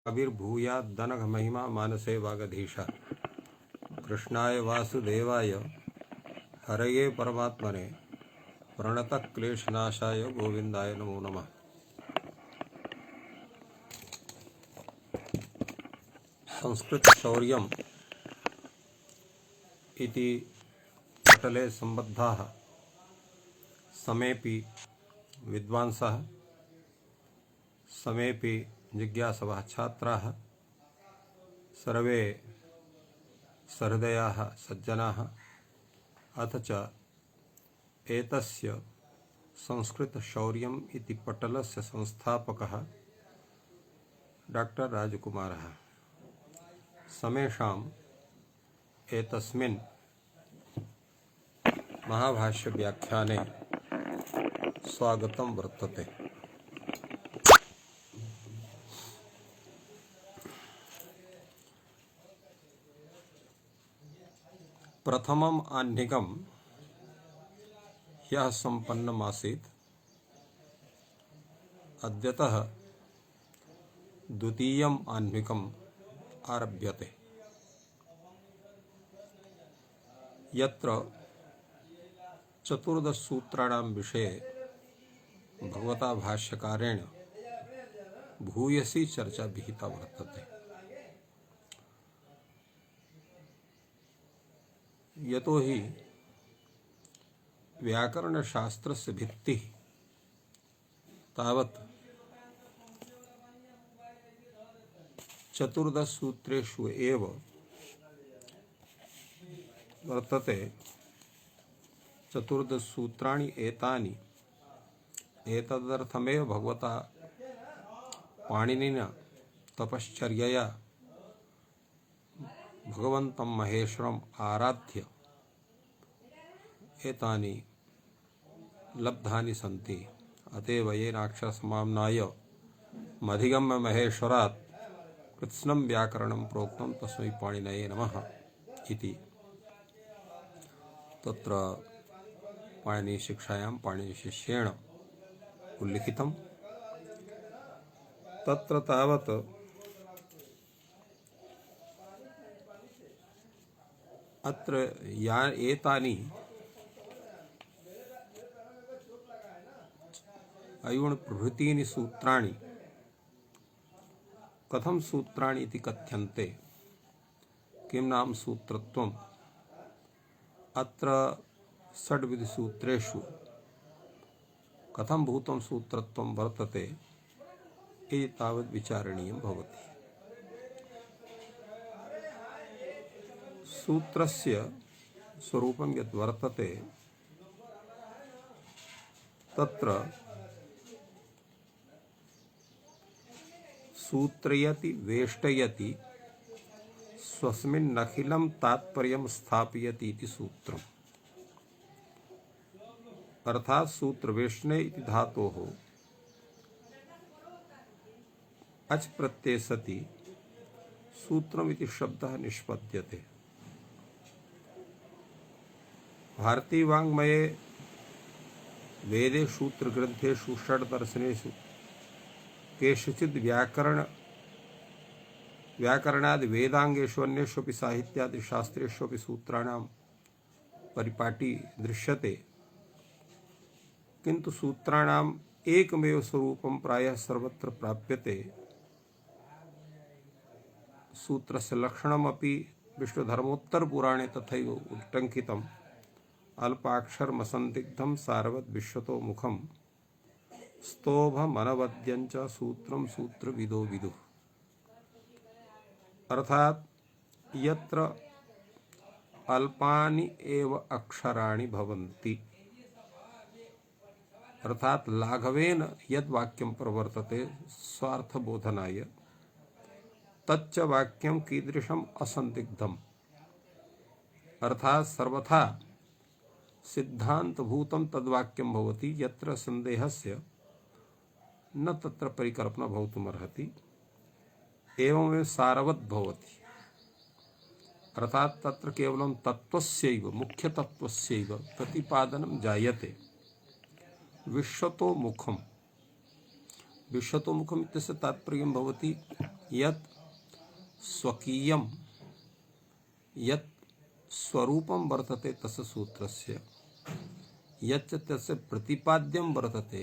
अविर्भूयाद्दनघ महिमा मानसे वागधीश। कृष्णाय वासुदेवाय हरये परमात्मने प्रणतक्लेशनाशाय गोविंदाय नमो नमः। संस्कृत शौर्यम् इति पटले सम्बद्धाः समेपि विद्वांसः समेपि जिज्ञासवः छात्राः सर्वे सहृदयाः सज्जनाः अथ च एतस्य संस्कृत शौर्यम् इति पटलस्य संस्थापकः डॉक्टर राजकुमारः समेषाम् एतस्मिन् महाभाष्य व्याख्याने स्वागतं वर्तते। प्रथमम् आह्निकं ह्यः सम्पन्नमासीत्। अद्यतः द्वितीयम् आह्निकम् आरभ्यते, यत्र चतुर्दशसूत्राणां विषये भगवता भाष्यकारेण भूयसी चर्चा विहिता वर्तते। यतो हि व्याकरणशास्त्रस्य भित्तिः तावत् चतुर्दशसूत्रेषु एव वर्तते। चतुर्दशसूत्राणि एतानि एतदर्थमेव भगवता पाणिनिना तपश्चर्यया भगवन्तं महेश्वरम् आराध्य एतानि लब्धानि सन्ति। अतएव येनाक्षरसमाम्नाय मधिगम्य महेश्वरात् कृत्स्नं व्याकरणं प्रोक्तं तस्मै पाणिनये नमः इति तत्र पाणिनिशिक्षायां पाणिनिशिष्येण उल्लिखितं। तत्र तावत् अत्र एतानि अयुण प्रभृतीनि सूत्राणि कथं सूत्राणि इति कथ्यन्ते, किं नाम सूत्रत्वम्। अत्र षड्विधसूत्रेषु कथं भूतं सूत्रत्वं वर्तते इति तावत् विचारणीयं भवति। सूत्रस्य स्वरूपं यद् वर्तते तत्र सूत्रयति वेष्टयति स्वस्मिन्नखिलं तात्पर्यं स्थापयति इति सूत्रम्। अर्थात सूत्रवेष्टने इति धातोः अच् प्रत्यये सति सूत्रम् इति शब्दः निष्पद्यते। भारतीय वाङ्मये वेदे सूत्रग्रन्थेषु षड्दर्शनेषु केषुचिद् व्याकरणादि वेदांगेषु अन्येष्वपि साहित्यादि शास्त्रेष्वपि सूत्राणां परिपाटी दृश्यते, किन्तु सूत्राणाम् एकमेव स्वरूपं प्रायः सर्वत्र प्राप्यते। सूत्रस्य लक्षणमपि विष्णुधर्मोत्तरपुराणे तथैव उल्टङ्कितम्। अल्पाक्षरमसन्दिग्धं सारवद् विश्वतो मुखं स्तोभमनवद्यं च सूत्रं सूत्रविदो विदुः। अर्थात यत्र अल्पानि एव अक्षराणि भवन्ति, अर्थात लाघवेन यद् वाक्यं प्रवर्तते स्वार्थबोधनाय तच्च वाक्यं कीदृशम् असन्दिग्धम्, अर्थात सर्वथा सिद्धान्तभूतं तद्वाक्यं भवति यत्र सन्देहस्य न तत्र परिकल्पना भवितुमर्हति। एवमेव सारवत् भवति, अर्थात तत्र केवलं तत्त्वस्यैव मुख्यतत्त्वस्यैव प्रतिपादनं जायते। विश्वतो मुखम् इत्यस्य तात्पर्यं भवति यत् स्वकीयं यत् स्वरूपं वर्तते तस्य सूत्रस्य, यच्च तस्य प्रतिपाद्यं वर्तते,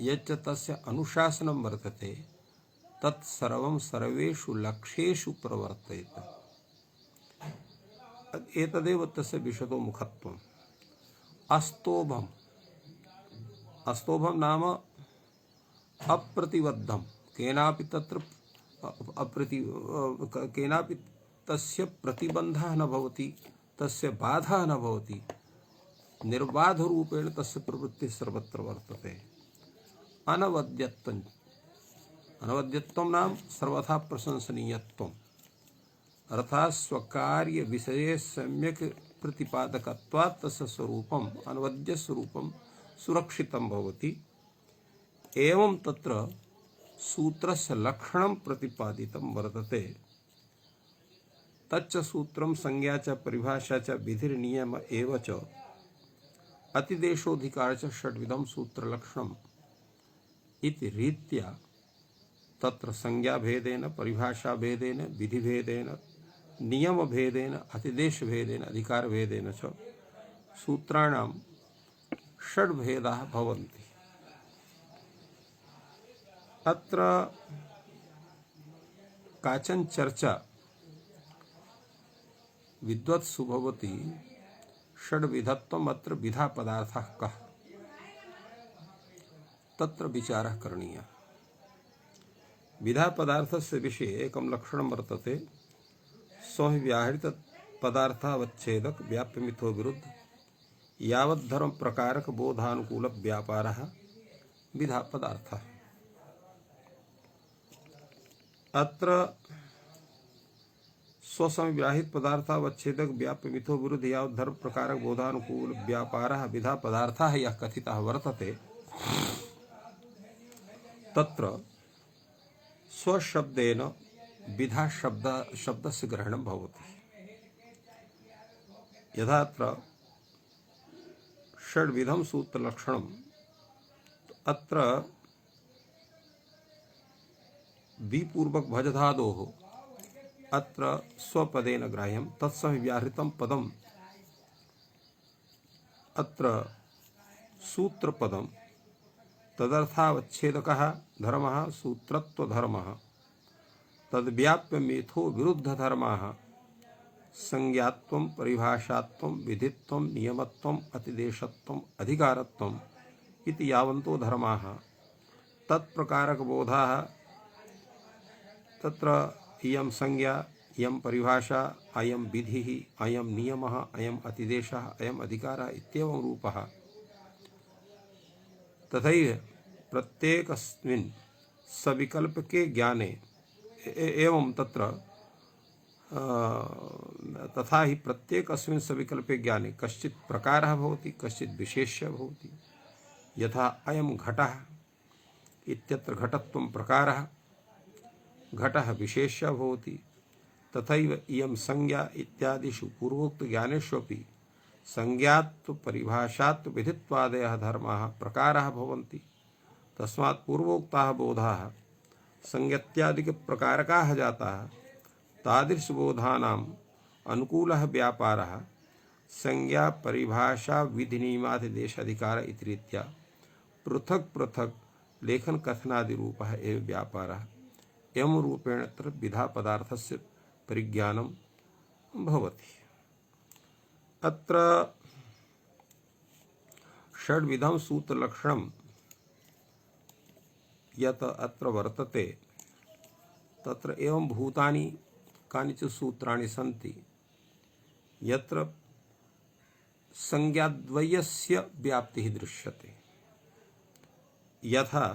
यच्च तस्य अनुशासनं वर्तते, तत्सर्वं सर्वेषु लक्ष्येषु प्रवर्तेत। एतदेव तस्य विशदो मुखत्वम्। अस्तोभम्, अस्तोभं नाम अप्रतिबद्धं, केनापि तत्र केनापि तस्य प्रतिबन्धः न भवति, तस्य बाधः न भवति, निर्बाधरूपेण तस्य प्रवृत्तिः सर्वत्र वर्तते। अनवद्यत्वम्, अनवद्यत्वं नाम सर्वथा प्रशंसनीयत्वम्, अर्थात् स्वकार्य विषये सम्यक् प्रतिपादकत्वात् तस्य स्वरूपम् अनवद्य स्वरूपं सुरक्षितं भवति। एवं तत्र सूत्रस्य लक्षणं प्रतिपादितं वर्तते। तच्च सूत्रं संज्ञा च परिभाषा च विधिर्नियम एव च अतिदेशोऽधिकार च षड्विधं सूत्रलक्षणम् इति रीत्या तत्र संज्ञा भेदेन, परिभाषा भेदेन, विधि भेदेन, नियम भेदेन, अतिदेश भेदेन, अधिकार भेदेन च सूत्राणां षड्भेदाः भवन्ति। अत्र काचन चर्चा विद्वत्सु भवति। षड्विधत्वम् अत्र विधा पदार्थः कः, तत्र विचारः करणीयः। विधा पदार्थस्य विषये एकं लक्षणं वर्तते। स्वव्याहृत पदार्थावच्छेदक व्याप्यमिथो विरुद्ध यावद्धर्म प्रकारक बोधानुकूल व्यापारः विधा पदार्थः। अत्र स्वसंव्याहित पदार्थावच्छेदक व्याप्यमिथो विरुद्ध यावद्धर्म प्रकारक बोधानुकूल व्यापारः विधा पदार्थः यः कथितः वर्तते, तत्र स्वशब्देन विधा शब्दस्य ग्रहणं भवति। यथात्र षड्विधं सूत्रलक्षणम्, अत्र विपूर्वक भजधादोः अत्र स्वपदेन ग्राह्यं तत्संव्याहृतं पदम् अत्र सूत्रपदम् तदर्थावच्छेदकः धर्मः सूत्रत्वधर्मः तद्व्याप्यमेथो विरुद्धधर्माः संज्ञात्वं परिभाषात्वं विधित्वं नियमत्वं अतिदेशत्वं अधिकारत्वं इति यावन्तो धर्माः तत्प्रकारकबोधाः तत्र इयं संज्ञा इयं परिभाषा अयं विधिः अयं नियमः अयम् अतिदेशः अयम् अधिकारः इत्येवं रूपः तथैव प्रत्येकस्मिन् सविकल्पके ज्ञाने एवं तत्र तथा ही प्रत्येकस्मिन् सविकल्पे ज्ञाने कश्चित् प्रकारः भवति कश्चित् विशेष्यः भवति। यथा अयं घटः इत्यत्र घटत्वं प्रकारः घटः विशेष्यः भवति, तथैव इयं संज्ञा इत्यादिषु पूर्वोक्त ज्ञानेष्वपि संज्ञात्व परिभाषात्व विधित्वादयः धर्माः प्रकाराः भवन्ति। तस्मात् पूर्वोक्ताः बोधाः संज्ञत्यादिक प्रकारकाः जाताः तादृशबोधानाम् अनुकूलः व्यापारः संज्ञा परिभाषा विधि नियमादिदेश अधिकार इति रीत्या पृथक पृथक लेखन कथनादि रूपः एव व्यापारः एवं रूपेण अत्र विधा पदार्थस्य परिज्ञानं भवति। अत्र षड्विधं सूत्रलक्षणं यत् अत्र वर्तते तत्र एवं भूतानि कानिचित् सूत्राणि सन्ति यत्र संज्ञाद्वयस्य व्याप्तिः दृश्यते। यथा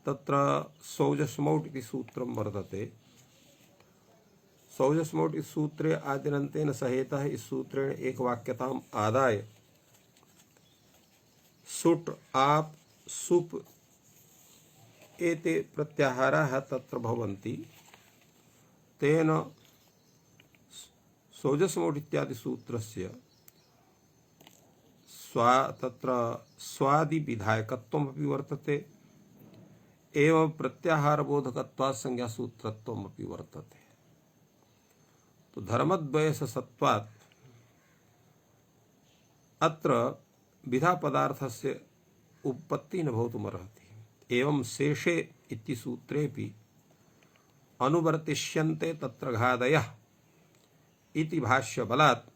तत्र सौजस्मौट् इति सूत्रं वर्तते। सौजस्मौट् इस सूत्रे आदिरन्तेन सहेतः इस सूत्रेण एकवाक्यताम् आदाय सुट् आप सुप एते प्रत्याहाराः तत्र भवन्ति। तेन सौजस्मौट् इत्यादि सूत्रस्य तत्र स्वादि विधायकत्वमपि वर्तते। एवं प्रत्याहार बोधकत्वात् संज्ञा सूत्रत्वमपि वर्तते। तो धर्मद्वय सत्वात् अत्र विधा पदार्थस्य उत्पत्ति न भवितुमर्हति। एवं शेषे इति सूत्रेपि अनुवर्तिष्यन्ते तत्र घादयः इति भाष्यबलात्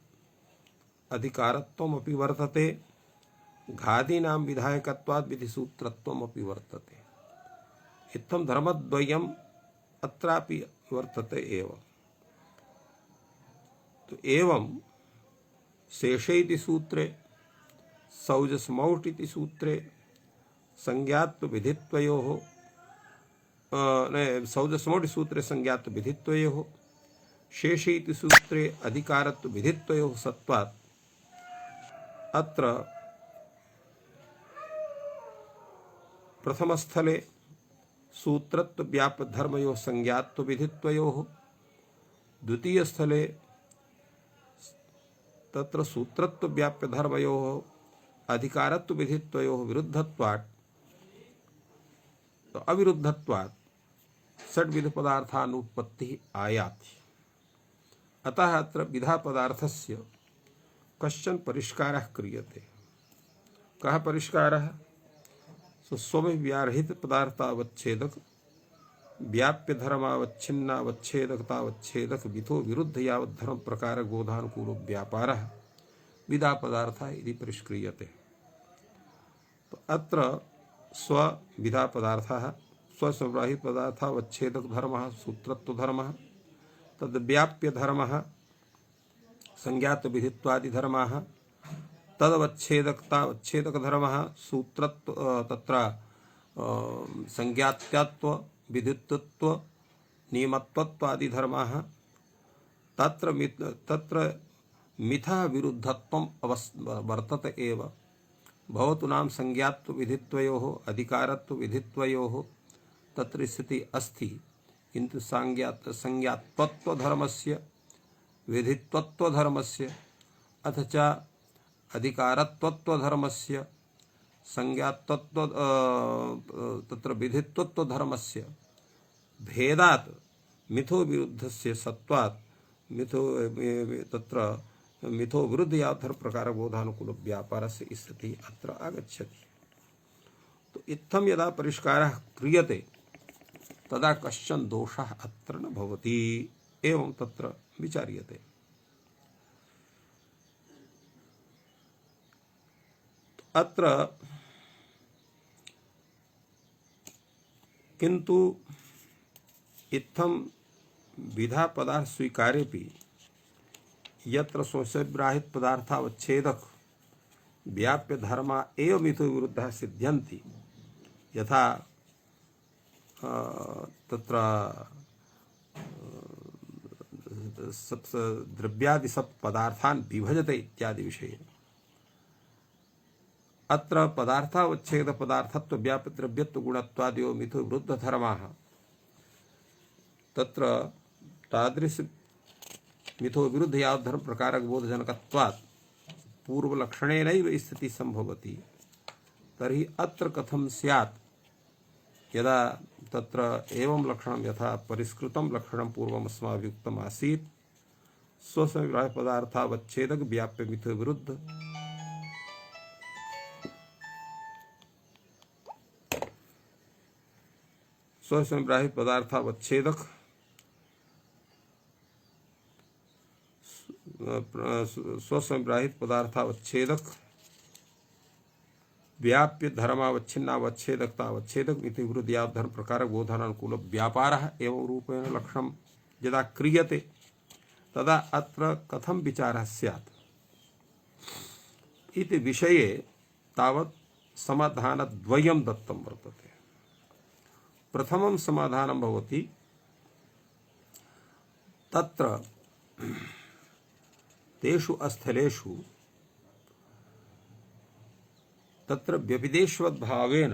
अधिकारत्वमपि वर्तते, घादीनां विधायकत्वात् विधिसूत्रत्वमपि वर्तते। इत्थं धर्मद्वयम् अत्रापि वर्तते एव। तो एवं शेषे इति सूत्रे सौजस्मौष् इति सूत्रे संज्ञात्व विधित्वयोः सौजस्मौष् सूत्रे संज्ञात्व विधित्वयोः शेषे इति सूत्रे अधिकारत्व विधित्वयोः सत्वात् अत्र प्रथमस्थले सूत्रत्व व्याप्त धर्मयोः संज्ञात्व विधित्वयोः, द्वितीय स्थले तत्र सूत्रत्व व्याप्य धर्मयोः अधिकारत्व विधित्वयोः विरुद्धत्वात् तो अविरुद्धत्वात् षड्विध पदार्थानुत्पत्तिः आयाति। अतः अत्र विधा पदार्थस्य कश्चन परिष्कारः क्रियते। कः परिष्कारः? स्वव्यारहित पदार्थावच्छेदक व्याप्य धर्मावच्छिन्नावच्छेदकतावच्छेदक विधो विरुद्ध यावत् धर्म प्रकार बोधानुकूलो व्यापारः विधा पदार्थः इति परिष्क्रियते। तो अत्र स्वविधा पदार्थः स्वसंग्राहित पदार्थावच्छेदक धर्मः सूत्रत्व धर्मः, तद्व्याप्य धर्मः संज्ञात विधित्वादि धर्मः, तदवच्छेदकतावच्छेदक धर्मः सूत्रत्व तत्र संज्ञात्यात्व विधित्वत्व नियमत्वत्वादि धर्मः, तत्र मिथः विरुद्धत्वम् वर्तते एव। भवतु नाम संज्ञात्व विधित्वयोः अधिकारत्व विधित्वयोः तत्र स्थिति अस्ति, किन्तु संज्ञात्वत्व धर्मस्य विधित्वत्व धर्मस्य अथ च अधिकारत्वत्व धर्मस्य संज्ञात्वत्व तत्र विधित्वत्व धर्मस्य भेदात् मिथो विरुद्धस्य सत्वात् मिथो तत्र मिथो विरुद्ध यावद्धर्म प्रकार बोधानुकूल व्यापारस्य स्थिति अत्र आगच्छति। तो इत्थं यदा परिष्कारः क्रियते तदा कश्चन दोषः अत्र न भवति एवं तत्र विचार्यते। अत्र किंतु इत्थं विधा पदार्थ स्वीकारेपि यत्र स्वस्यग्राहित पदार्थावच्छेदक व्याप्य धर्मा एव मिथो विरुद्धः सिद्ध्यन्ति, यथा तत्र द्रव्यादि सब पदार्थान् विभजते इत्यादि विषये अत्र पदार्थावच्छेद पदार्थत्व व्याप्य द्रव्यत्व गुणत्वादयो मिथो विरुद्ध धर्माः तत्र तादृश मिथो विरुद्ध यावत् धर्म प्रकारक बोधजनकत्वात् पूर्व लक्षणेनैव स्थिति संभवति, तर्हि अत्र कथं स्यात् यदा तत्र एवं लक्षणं यथा परिष्कृतं लक्षणं पूर्वम् अस्माभिः उक्तम् आसीत् स्वसंग्राह्य पदार्थावच्छेदक व्याप्य मिथो विरुद्ध स्वसंग्राहित पदार्थावच्छेदक स्वसंग्राहित पदार्थावच्छेदक व्याप्य धर्मावच्छिन्नावच्छेदकतावच्छेदक मिथो विरुद्ध यावत् धर्म प्रकार बोधानुकूल व्यापारः एवं रूपेण लक्षणं यदा क्रियते तदा अत्र कथं विचारः स्यात् इति विषये तावत् समाधानद्वयं दत्तं वर्तते। प्रथमं समाधानं भवति तत्र तेषु स्थलेषु तत्र व्यभिदेशवद्भावेन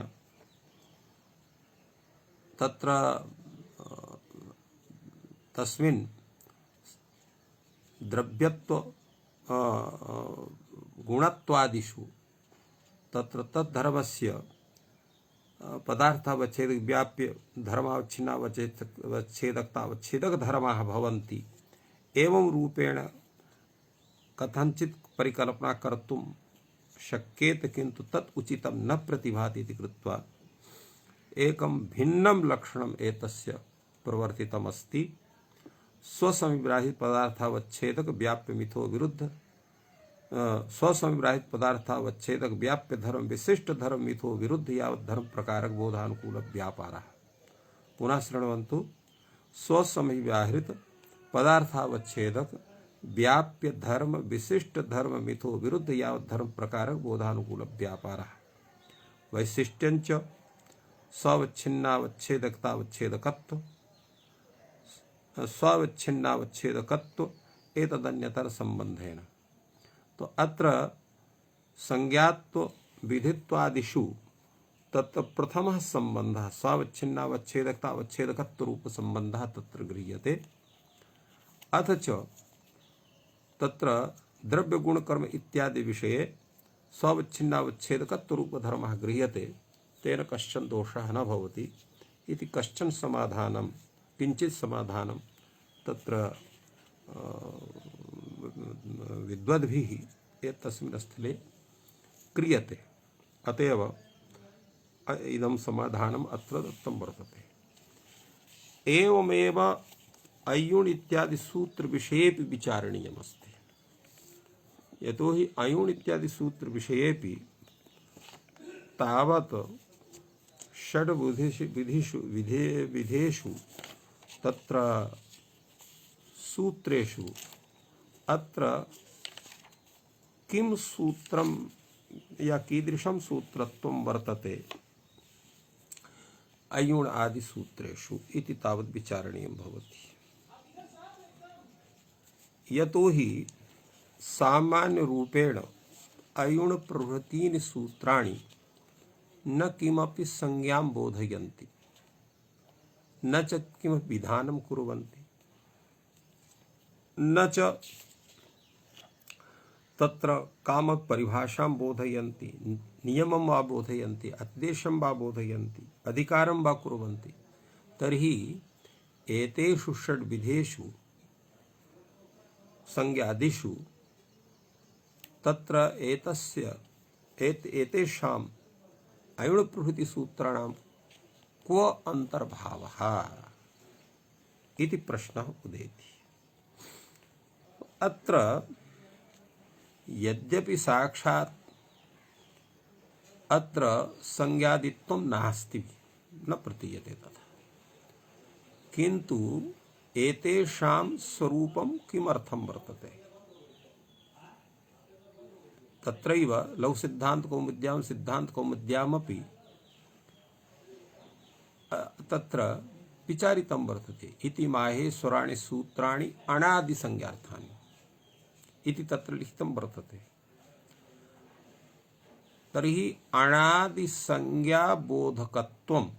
तत्र तस्मिन् द्रव्यत्व गुणत्वादिषु तत्र तद्धर्मस्य पदार्थावच्छेद व्याप्य धर्मावच्छिन्नावच्छेदकतावच्छेदक धर्माः भवन्ति एवं रूपेण कथंचित् परिकल्पना कर्तुं शक्येत किन्तु तत् उचितं न प्रतिभाति इति कृत्वा एकं भिन्नं लक्षणम् एतस्य प्रवर्तितमस्ति। स्वसमविराहित पदार्थावच्छेदक व्याप्य मिथो विरुद्ध स्वसमविराहित पदार्थावच्छेदक व्याप्य धर्म विशिष्ट धर्म मिथो विरुद्ध यावत् धर्म प्रकारक बोधानुकूल व्यापारः। पुनः शृण्वन्तु। स्वसमविराहित पदार्थावच्छेदक व्याप्य धर्म विशिष्ट धर्म मिथो विरुद्ध यावत् धर्म प्रकारक बोधानुकूल व्यापारः। वैशिष्ट्यञ्च स्वावच्छिन्नावच्छेदकतावच्छेदकत्व स्वावच्छिन्नावच्छेदकत्व एतदन्यतर संबंधेन। तो अत्र संज्ञात्व विधित्वादिषु तत्र प्रथमः संबंधः स्वावच्छिन्नावच्छेदकतावच्छेदकत्व रूप संबंधः तत्र गृह्यते। अथ च तत्र द्रव्य गुण कर्म इत्यादि विषये स्वावच्छिन्नावच्छेदकत्व रूप धर्मः गृह्यते। तेन कश्चन दोषः न भवति इति कश्चन समाधानं किंचित समाधानं तत्र विद्वद्भिः एतस्मिन् स्थले क्रियते। अतएव इदं समाधानम् अत्र दत्तं वर्तते। एवमेव अयुण् इत्यादि सूत्र विषयेपि विचारणीयमस्ति। यतोहि अयुण् इत्यादि सूत्र विषयेपि तावत् षड् विधेषु तत्र सूत्रेषु अत्र किं सूत्रं या कीदृशं सूत्रत्वं वर्तते अयुण् आदि सूत्रेषु इति तावत् विचारणीयं भवति। यतोहि सामान्य रूपेण अयुण् प्रभृतीनि सूत्राणि न किमपि संज्ञां बोधयन्ति न च किमपि विधानं कुर्वन्ति न च तत्र काम परिभाषां बोधयन्ति नियमं वा बोधयन्ति आदेशं वा बोधयन्ति अधिकारं वा कुर्वन्ति। तर्हि एतेषु षड्विधेषु संज्ञादिषु तत्र एतेषाम् अयुण् प्रभृति सूत्राणां क्व अंतर्भावः इति प्रश्नः उदेति। अत्र यद्यपि साक्षात् अत्र संज्ञादित्वं नास्ति न प्रतीयते तथा, किन्तु एतेषां स्वरूपं किमर्थं वर्तते। तत्रैव लघु सिद्धांत कौमुद्यामपि तत्र विचारितं वर्तते। इति माहेश्वराणि सूत्राणि अनादि संज्ञार्थानि इति तत्र लिखितं वर्तते। तर्हि अनादि संज्ञा बोधकत्वम्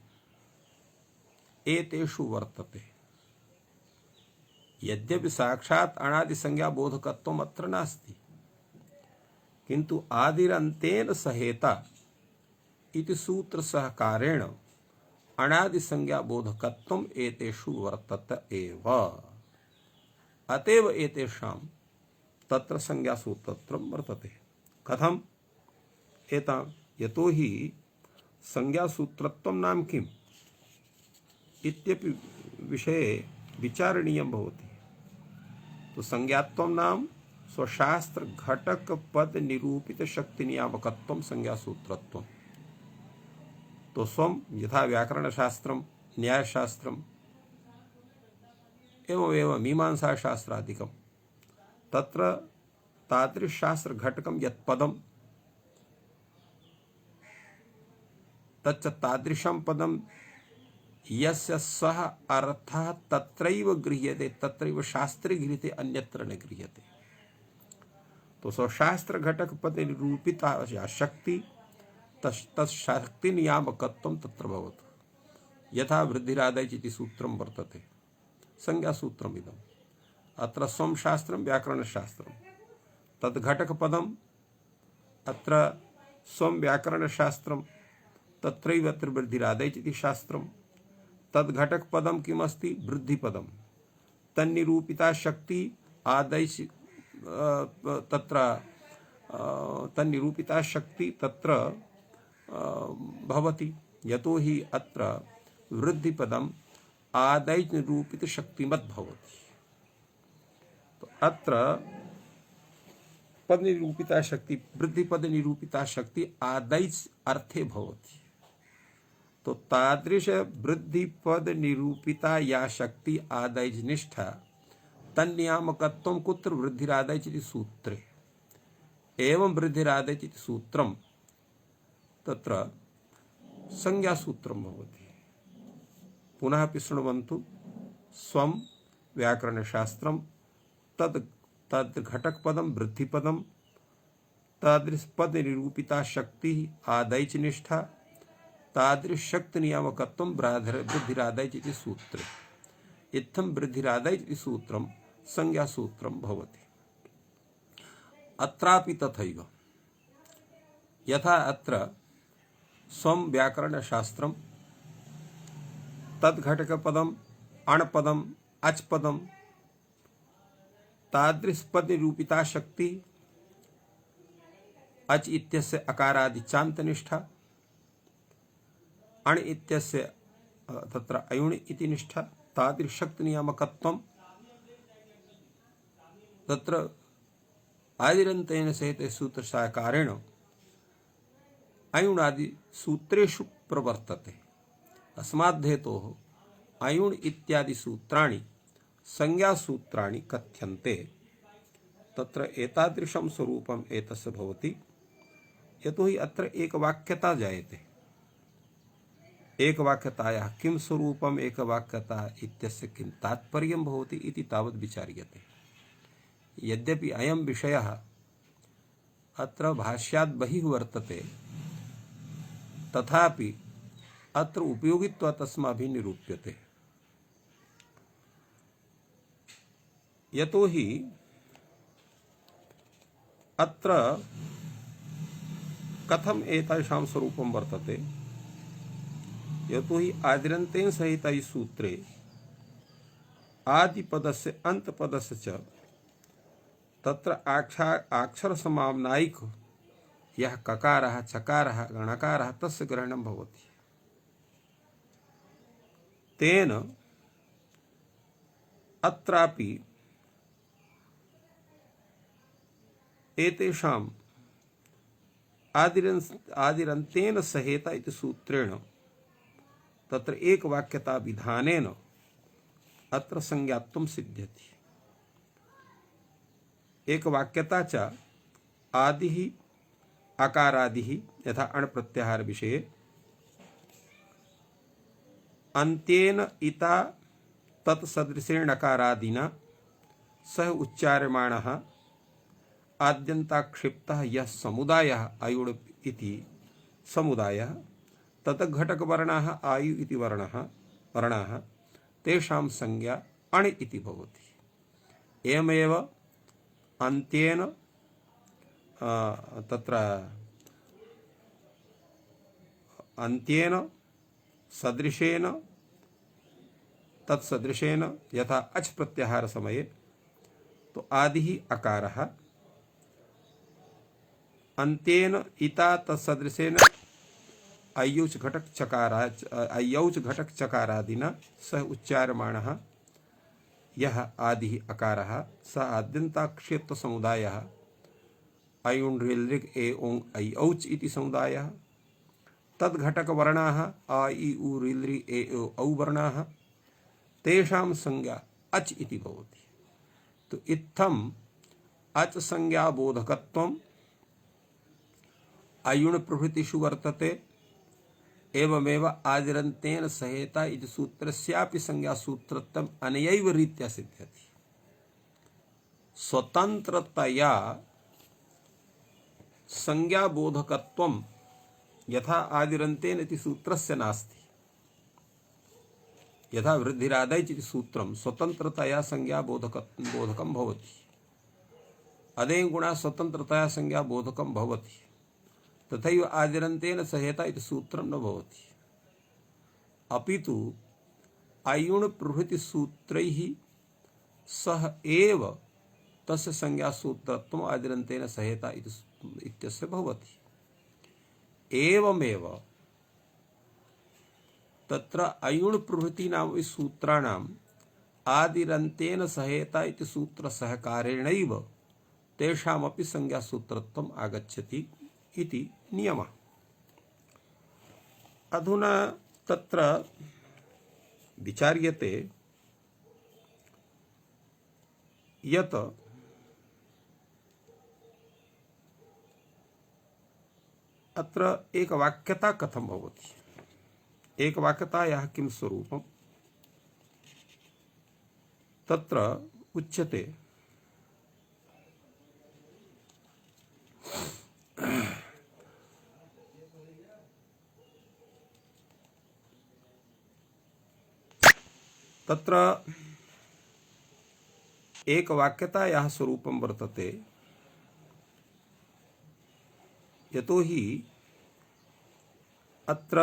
एतेषु वर्तते। यद्यपि साक्षात् अनादि संज्ञा बोधकत्वम् अत्र नास्ति, किन्तु आदिरन्तेन सहेता इति सूत्र सहकारेण अनादि संज्ञा बोधकत्वम् एतेषु वर्तत एव। अतएव एतेषां तत्र संज्ञा सूत्रत्वं वर्तते। कथम् एतां? यतोहि संज्ञा सूत्रत्वं नाम किम् इत्यपि विषये विचारणीयं भवति। तो संज्ञात्वं नाम स्वशास्त्र घटक पद निरूपित शक्ति नियामकत्वं संज्ञा सूत्रत्वं। तो स्वं यथा व्याकरण शास्त्रम न्याय शास्त्रम एवं मीमांसा शास्त्रादिकं तत्र तादृश शास्त्र घटकं यत् पदं तच्च तादृशं पदं यस्य सः अर्थः तत्रैव गृह्यते, तत्रैव शास्त्रे गृह्यते, अन्यत्र न गृह्यते। तो स्वशास्त्र घटक पद निरूपिता शक्ति तत्शक्ति नियामकत्वं तत्र भवति। यथा वृद्धिरादय इति सूत्रं वर्तते, संज्ञा सूत्रम् इदम्। अत्र स्वं शास्त्रं व्याकरण शास्त्रं तद् घटक पदम् अत्र स्वं व्याकरण शास्त्रं तत्रैव अत्र वृद्धिरादैच इति शास्त्रम्। तद्घटकपदं किमस्ति? वृद्धिपदं। तन्निरूपिता शक्ति आदैच तत्र तन्निरूपिता शक्ति तत्र भवति, यतो हि अत्र वृद्धिपदम् आदैच निरूपित शक्तिमत् भवति। तो अत्र पद निरूपिता शक्ति, वृद्धिपद निरूपिता शक्ति आदैच अर्थे भवति। तो तादृश वृद्धिपद निरूपिता या शक्ति आदैच निष्ठा तन्नियामकत्वं कुत्र? वृद्धिरादैच इति सूत्रे। एवं वृद्धिरादैच इति सूत्रं तत्र संज्ञासूत्रं भवति। पुनः अपि शृण्वन्तु। स्वं व्याकरणशास्त्रं तद् घटकपदं वृद्धिपदं तादृशपद निरूपिता शक्ति आदैच निष्ठा तादृश शक्ति नियामकत्वं वृद्धिरादैच इति सूत्रे। इत्थं वृद्धिरादैच इति सूत्रं संज्ञासूत्रं भवति। अत्रापि तथैव। यथा अत्र स्वं व्याकरणशास्त्रं तद्घटकपदम् अणपदम् अचपदं तादृशपद निरूपिता शक्ति अच इत्यस्य अकारादि चान्तनिष्ठा, अण इत्यस्य तत्र अयुण इति निष्ठा तादृश शक्ति नियामकत्वं तत्र आदिरन्तेन सहित सूत्र साकारेण अयुणादि सूत्रेषु प्रवर्तते। अस्माद्धेतोः अयुण इत्यादि सूत्राणि संज्ञासूत्राणि कथ्यन्ते। तत्र एतादृशं स्वरूपम् एतस्य भवति, यतो हि अत्र एकवाक्यता जायते। एकवाक्यतायाः किं स्वरूपम् एकवाक्यता इत्यस्य किं तात्पर्यं भवति इति तावद् विचार्यते। यद्यपि अयं विषयः अत्र भाष्यात् बहिः वर्तते, तथापि अत्र उपयोगित्वात् अस्माभिः निरूप्यते। यतो हि अत्र कथम एतेषां स्वरूपं वर्तते? यतो हि आदिरन्तेन सहिते सूत्रे आदिपदस्य अंतपदस्य च तत्र अक्षरसमाम्नायिक यः ककारः चकारः गणकारः तस्य ग्रहणं भवति। तेन अत्रापि एतेषाम् आदिरन्तेन सहेता इति सूत्रेण तत्र एकवाक्यता विधानेन अत्र संज्ञात्वं सिद्ध्यति। एकवाक्यता च आदिः अकारादिः यथा अण् प्रत्याहार विषये अन्त्येन इता तत्सदृशेण नकारादिना सह उच्चार्यमाणः आद्यन्ताक्षिप्तः यः समुदायः अयुड् इति समुदायः ततघटकवर्णाः आयु इति वर्णाः तेषां संज्ञा अण् इति भवति। एवमेव अन्त्येन तत्र अन्त्येन सदृशेन तत्सदृशेन यथा अच् प्रत्याहार समये तो आदिः अकारः अन्त्येन इता तत्सदृशेन अय्यौच घटक चकारादिना सह उच्चार्यमाणः यः आदिः अकारः स आद्यन्ताक्षेप्त समुदायः अयुण् ऋल् ए ओङ् ऐ औच् इति समुदायः तद्घटक वर्णाः आ इ उ ऋल् ए औ वर्णाः तेषां संज्ञा अच् इति भवति। तो इत्थम् अच् संज्ञा बोधकत्वम् अयुण् प्रभृतिषु वर्तते। एवमेव आदिरन्तेन सहेता इति सूत्रस्यापि संज्ञासूत्रत्वम् अनयैव रीत्या सिद्ध्यति। स्वतन्त्रतया संज्ञाबोधकत्वं यथा आदिरन्तेन इति सूत्रस्य नास्ति। यथा वृद्धिरादैच इति सूत्रं स्वतन्त्रतया संज्ञाबोधकं भवति। अदेन गुणा स्वतन्त्रतया संज्ञाबोधकं भवति। तथैव आदिरन्तेन सहेता इति सूत्रं न भवति, अपितु आयुण् प्रभृति सूत्रैः सह एव तस्य संज्ञा सूत्रत्वम् आदिरन्तेन सहेता इत्यस्य भवति। एवमेव तत्र अयुण् प्रभृति नाम सूत्राणाम् आदिरन्तेन सहेता इति सूत्र सहकारेणैव तेषामपि संज्ञा सूत्रत्वम् आगच्छति इति नियमः। अधुना तत्र विचार्यते यत् अत्र एकवाक्यता कथं भवति, एकवाक्यतायाः किं स्वरूपम्। तत्र उच्यते तत्र एकवाक्यतायाः स्वरूपं वर्तते, यतोहि अत्र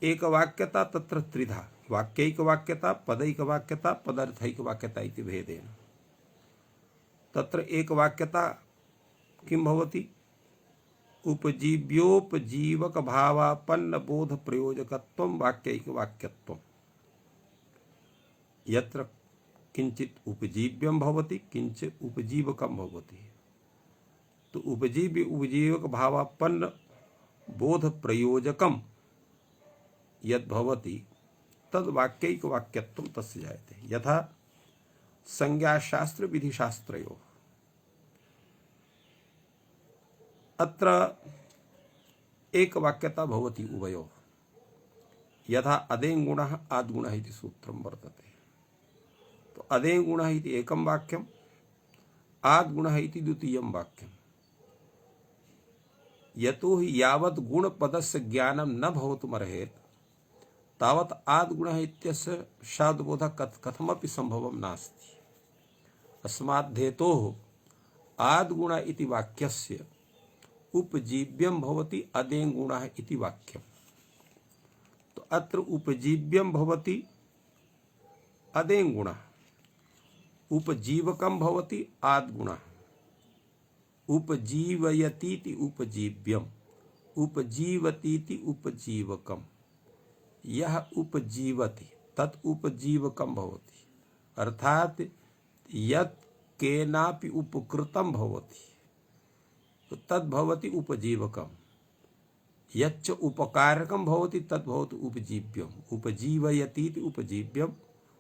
एकवाक्यता तत्र त्रिधा, वाक्यैकवाक्यता, पदैकवाक्यता, पदार्थैकवाक्यता इति भेदेन। तत्र एकवाक्यता किं भवति, उपजीव्योपजीवक भावापन्न बोध प्रयोजकत्वं वाक्यैकवाक्यत्वम्। यत्र किंचित उपजीव्यं भवति, किंचित उपजीवकं भवति, तो उपजीव्य उपजीवक भावापन्न बोध प्रयोजकं यद् भवति तद् वाक्यैकवाक्यत्वं तस्य जायते। यथा संज्ञाशास्त्र विधिशास्त्रयोः अत्र एकवाक्यता भवति उभयोः। यथा अदेङ्गुणः आद्गुणः इति सूत्रं वर्तते, तो अदेङ्गुणः इति एकं वाक्यम्, आद्गुणः इति द्वितीयं वाक्यम्। यतोहि यावत् गुणपदस्य ज्ञानं न भवितुमर्हेत् तावत् आद्गुणः इत्यस्य शाब्दबोधः कथमपि संभवं नास्ति। अस्मात् हेतोः आद्गुण इति वाक्यस्य उपजीव्यं भवति अदेङ्गुणः इति वाक्यम्। तो अत्र उपजीव्यं भवति अदेङ्गुणः, उपजीवकं भवति आद्गुणः, उपजीवयतीति उपजीव्यम्, उपजीवतीति उपजीवकम्। यह उपजीवति तत् उपजीवकं भवति, अर्थात यत् केनापि उपकृतं भवति तो तद् भवति उपजीवकम्, यच्च उपकारकं भवति तद् भवति उपजीव्यम्। उपजीवयतीति उपजीव्यम्,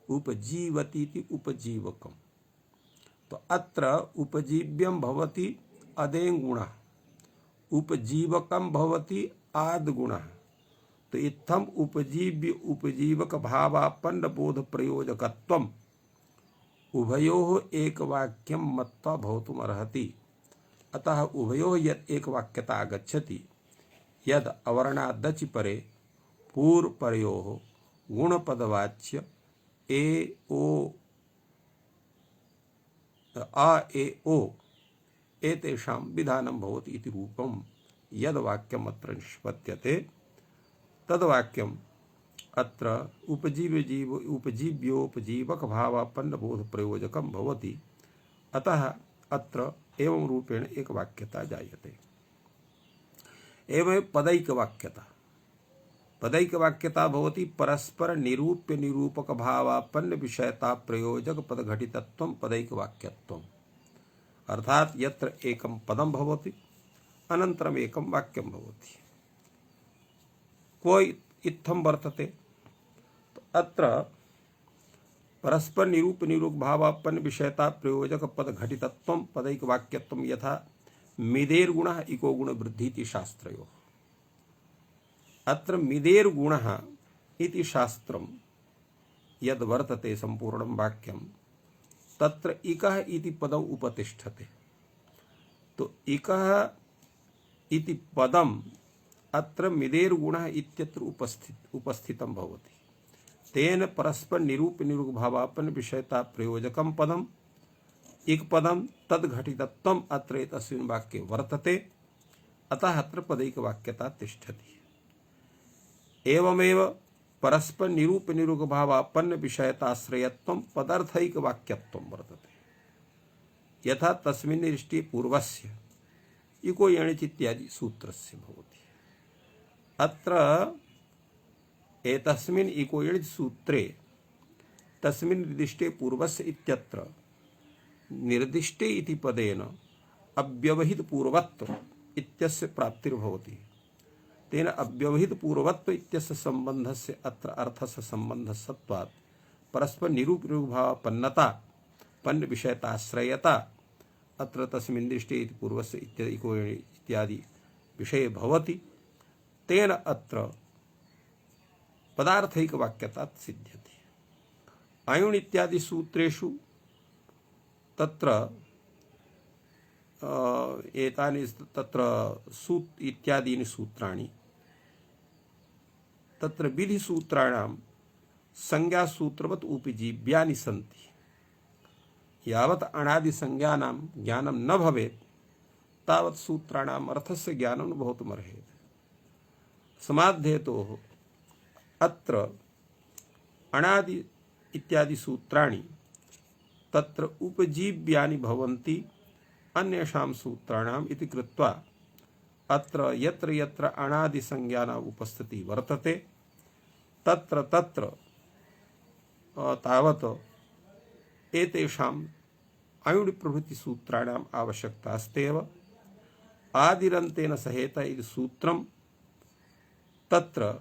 उपजीवतीति उपजीवकम्। तो अत्र उपजीव्यं भवति अदेङ्गुणः, उपजीवकं भवति आद्गुणः। तो इत्थम् उपजीव्य उपजीवक भावापन्न बोध प्रयोजकत्वम् उभयोः एकवाक्यं मत्वा भवितुमर्हति। अतः उभयोः यत् एकवाक्यता आगच्छति, यद् अवर्णादचि परे पूर्वपरयोः गुणपदवाच्य ए ओ आ ए ओ एतेषां विधानं भवति इति रूपं यद् वाक्यम् अत्र निष्पद्यते तद्वाक्यम् अत्र उपजीव्योपजीवक भावापन्न बोध प्रयोजकं भवति। अतः अत्र एवं रूपेण एक वाक्यता जायते। एवं पदैकवाक्यता, पदैकवाक्यता भवति परस्पर निरूप्य निरूपक भावापन्न विषयता प्रयोजक पदघटितत्वं पदैकवाक्यत्वम्। अर्थात यत्र एकं पदं भवति अनन्तरम् एकं वाक्यं भवति। कोई इत्थं वर्तते, तो अत्र परस्पर निरूप निरूप भावापन्न विषयता प्रयोजक पद घटितत्वं पदैकवाक्यत्वं। यथा मिदेर् गुणः इको गुण वृद्धि इति शास्त्रयोः। अत्र मिदेर् गुणः इति शास्त्रं यद् वर्तते संपूर्णं वाक्यं, तत्र इकः इति पदौ उपतिष्ठते। तो इकः इति पदम् अत्र मिदेर् गुणः इत्यत्र उपस्थितं भवति। तेन परस्पर निरूप निरूप भावापन्न विषयता प्रयोजकं पदम् इक पदं तद् घटितत्वम् अत्र एतस्मिन् वाक्ये वर्तते। अतः अत्र पदैकवाक्यता तिष्ठति। एवमेव परस्पर निरूप निरूप भावापन्न विषयताश्रयत्वं पदार्थैकवाक्यत्वं वर्तते। यथा तस्मिन् दृष्टि पूर्वस्य इको यणिच इत्यादि सूत्रस्य भवति। अत्र एतस्मिन् इको यणिच सूत्रे तस्मिन् निर्दिष्टे पूर्वस्य इत्यत्र निर्दिष्टे इति पदेन अव्यवहित पूर्वत्व इत्यस्य प्राप्तिर्भवति। तेन अव्यवहित पूर्वत्व इत्यस्य संबंधस्य अत्र अर्थस्य संबंधसत्वात् परस्पर निरूप निरूपभावापन्नता पन्न विषयताश्रयता अत्र तस्मिन् दृष्टे इति पूर्वस्य इत्यादि विषये भवति। तेन अत्र पदार्थैकवाक्यता सिद्ध्यति। अयुण् इत्यादि सूत्रेषु तत्र एतानि तत्र सूत् इत्यादीनि सूत्राणि तत्र विधिसूत्राणां संज्ञासूत्रवत् उपजीव्यानि सन्ति। यावत् अणादिसंज्ञानां ज्ञानं न भवेत् तावत् सूत्राणाम् अर्थस्य ज्ञानं न भवितुमर्हेत्। समाध्येतोः अत्र अणादि इत्यादि सूत्राणि तत्र उपजीव्यानि भवन्ति अन्येषां सूत्राणाम् इति कृत्वा अत्र यत्र यत्र अणादि संज्ञानाम् उपस्थितिः वर्तते तत्र तत्र तावत् एतेषाम् अयुण् प्रभृति सूत्राणाम् आवश्यकता अस्त्येव। आदिरन्तेन सहेत इति सूत्रं तत्र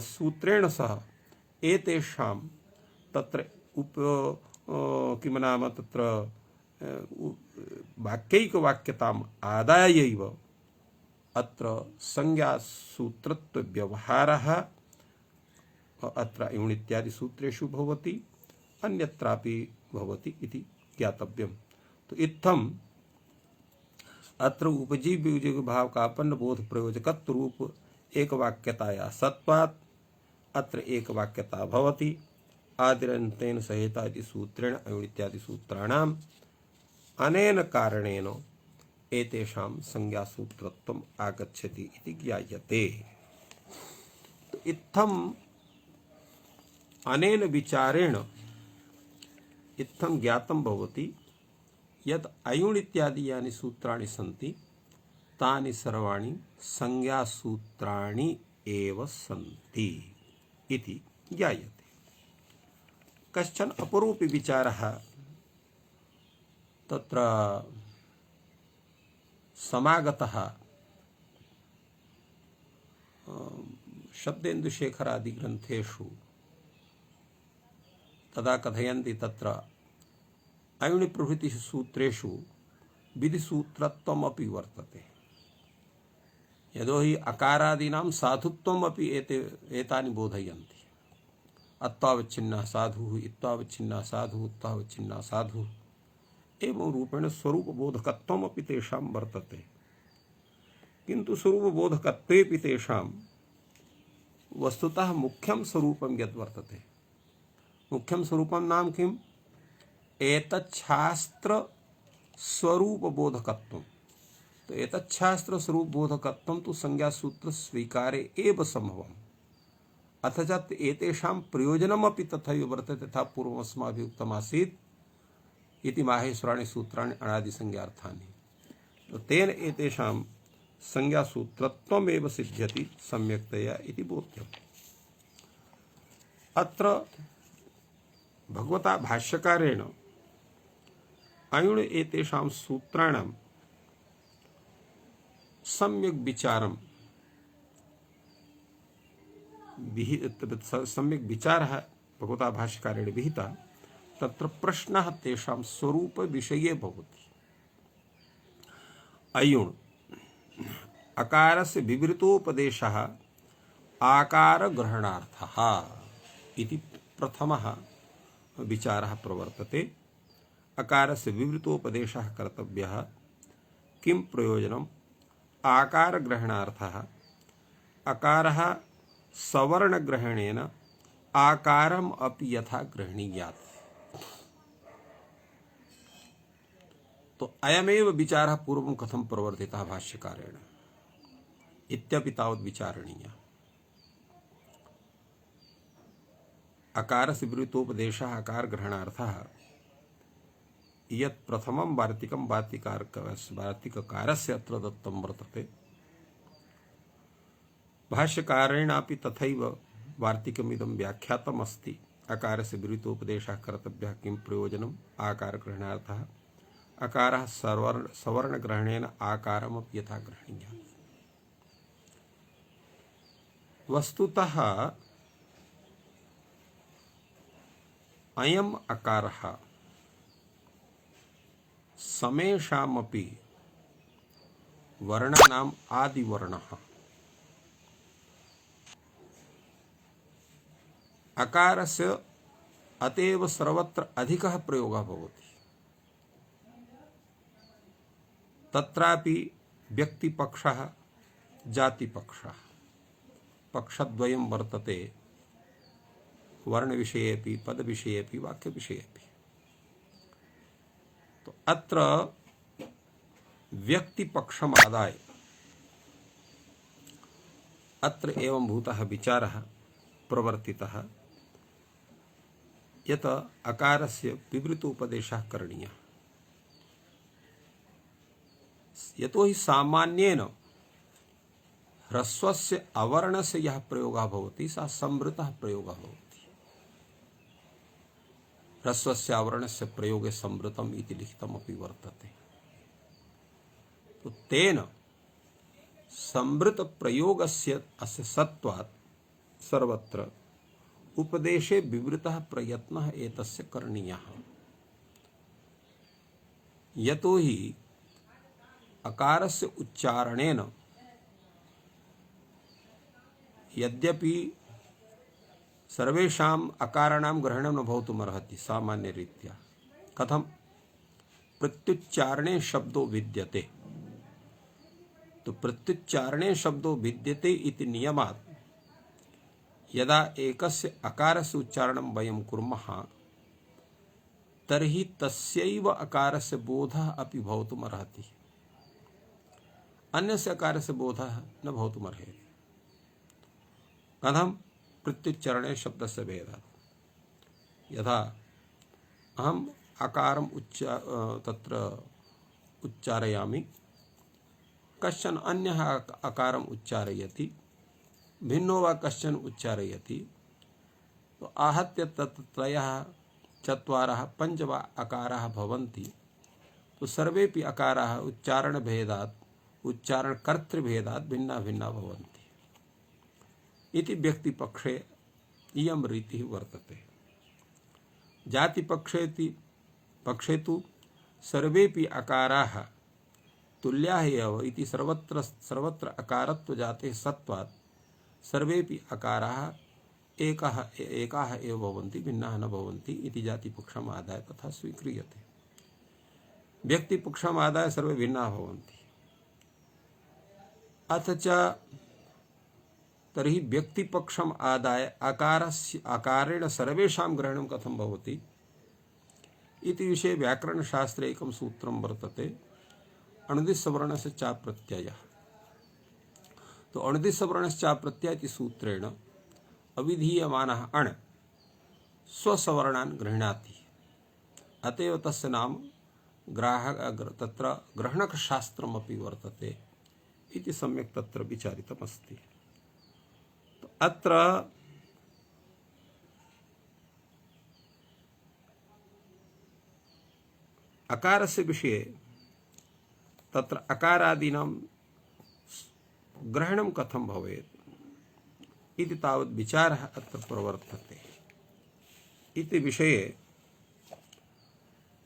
सूत्रेण सह एतेषां तत्र किं नाम तत्र वाक्यैकवाक्यताम् आदायैव अत्र संज्ञासूत्रत्वव्यवहारः अत्र अयुण् इत्यादि सूत्रेषु भवति, अन्यत्रापि भवति इति ज्ञातव्यम्। तो इत्थम् अत्र उपजीव्य भाव का अपन्न बोध प्रयोजकत्व रूप एकवाक्यताया सत्वात् अत्र एकवाक्यता भवति। आदिरन्तेन सहेता इति सूत्रेण अयुण् इत्यादि सूत्राणाम् अनेन कारणेन एतेषां संज्ञासूत्रत्वम् आगच्छति इति ज्ञायते। इत्थम् अनेन विचारेण इत्थं ज्ञातं भवति यत् अयुण् इत्यादि यानि सूत्राणि सन्ति तानि सर्वाणि संज्ञासूत्राणि एव सन्ति इति ज्ञायते। कश्चन अपरोपि विचारः तत्र समागतः शब्देन्दुशेखरादि ग्रन्थेषु तदा कथयन्ति तत्र अयुण् प्रभृतिषु सूत्रेषु विधिसूत्रत्वमपि वर्तते। यतो हि अकारादीनां साधुत्वमपि एतानि बोधयन्ति। अत्वावच्छिन्नः साधुः, इत्वावच्छिन्नः साधुः, उत्वावच्छिन्नः साधुः एवं रूपेण स्वरूपबोधकत्वमपि तेषां वर्तते। किन्तु स्वरूपबोधकत्वेपि तेषां वस्तुतः मुख्यं स्वरूपं यद् वर्तते, मुख्यं स्वरूपं नाम किम्? एतच्छास्त्र स्वरूपबोधकत्वम्। तो एतच्छास्त्र स्वरूपबोधकत्वं तु संज्ञासूत्र स्वीकारे एव संभवम्। अथ च एतेषां प्रयोजनमपि तथैव वर्तते यथा पूर्वमस्माभिः उक्तमासीत् इति माहेश्वराणि सूत्राणि अणादिसंज्ञार्थानि। तो तेन एतेषां संज्ञासूत्रत्वमेव सिद्ध्यति सम्यक्तया इति बोध्यम्। अत्र भगवता भाष्यकारेण अयुण् एतेषां सूत्राणां सम्यक् विचारं सम्यक् विचारः भगवता भाष्यकारेण विहितः। तत्र प्रश्नः तेषां स्वरूप विषये भवति। अयुण् अकारस्य विवृतोपदेशः आकारग्रहणार्थः इति प्रथमः विचारः प्रवर्तते। अकारस्य विवृतोपदेशः कर्तव्यः। किं प्रयोजनम्? आकारग्रहणार्थः। अकारः सवर्णग्रहणेन आकारम् अपि यथा ग्रहणीयात्। तो अयमेव विचारः पूर्वं कथं प्रवर्तितः भाष्यकारेण इत्यपि तावत् विचारणीयः। अकारस्य विपरीतोपदेशः अकार ग्रहणार्थः यत् प्रथमं वार्तिकं वार्तिककारस्य अत्र दत्तं वर्तते, भाष्यकारेणापि तथैव वार्तिकमिदं व्याख्यातम् अस्ति। अकारस्य विपरीतोपदेशः कर्तव्यः किं प्रयोजनम् आकारग्रहणार्थः अकारः सवर्णग्रहणेन आकारमपि यथा ग्रहणीयः। वस्तुतः अयम् अकारः समेषामपि वर्णानाम् आदिवर्णः। अकारस्य अतएव सर्वत्र अधिकः प्रयोगः भवति। तत्रापि व्यक्तिपक्षः जातिपक्षः पक्षद्वयं वर्तते, वर्णविषये अपि पदविषये अपि वाक्यविषये अपि। तो अत्र व्यक्तिपक्षमादाय अत्र एवं भूतः विचारः प्रवर्तितः यत् अकारस्य विवृतोपदेशः करणीयः। यतो हि सामान्येन ह्रस्वस्य अवर्णस्य यः प्रयोगः भवति सः संवृतः प्रयोगः भवति। ह्रस्वस्य अवर्णस्य प्रयोगे संवृतम् इति लिखितमपि वर्तते। तो तेन संवृत प्रयोगस्य अस्य सत्वात् सर्वत्र उपदेशे विवृतः प्रयत्नः एतस्य करणीयः। यतो हि अकारस्य उच्चारणेन यद्यपि सर्वेषाम् अकाराणां ग्रहणं न भवितुमर्हति सामान्यरीत्या। कथं? प्रत्युच्चारणे शब्दो विद्यते। तो प्रत्युच्चारणे शब्दो विद्यते इति नियमात् यदा एकस्य अकारस्य उच्चारणं वयं कुर्मः तर्हि तस्यैव अकारस्य बोधः अपि भवितुमर्हति, अन्यस्य अकारस्य बोधः न भवितुमर्हति। कथं? प्रत्युच्चारणे शब्दस्य भेदात्। यथा अहम् अकारं तत्र उच्चारयामि, कश्चन अन्यः अकारम् उच्चारयति, भिन्नो वा कश्चन उच्चारयति, तो आहत्य तत् त्रयः चत्वारः पञ्च वा अकाराः भवन्ति। तो सर्वेपि अकाराः उच्चारणभेदात् उच्चारणकर्तृभेदात् भिन्ना भिन्ना भवन्ति इति व्यक्तिपक्षे इयं रीतिः वर्तते। जातिपक्षे तु सर्वेपि अकाराः तुल्याः एव इति सर्वत्र अकारत्वजातेः सत्वात् सर्वेपि अकाराः एकाः एव भवन्ति, भिन्नाः न भवन्ति इति जातिपक्षम् आदाय तथा स्वीक्रियते। व्यक्तिपक्षम् आदाय सर्वे भिन्नाः भवन्ति। अथ च तर्हि व्यक्तिपक्षम् आदाय आकारेण सर्वेषां ग्रहणं कथं भवति इति विषये व्याकरणशास्त्रे एकं सूत्रं वर्तते, अणुदिस्सवर्णस्य चाप्रत्ययः। तो अणुदिस्सवर्णस्य चाप्रत्यय इति सूत्रेण अविधीयमानः अण् स्वसवर्णान् गृह्णाति। अतएव तस्य नाम तत्र ग्रहणकशास्त्रमपि वर्तते इति सम्यक् तत्र विचारितमस्ति। तो अत्र अकारस्य विषये तत्र अकारादीनां ग्रहणं कथं भवेत् इति तावत् विचारः अत्र प्रवर्तते। इति विषये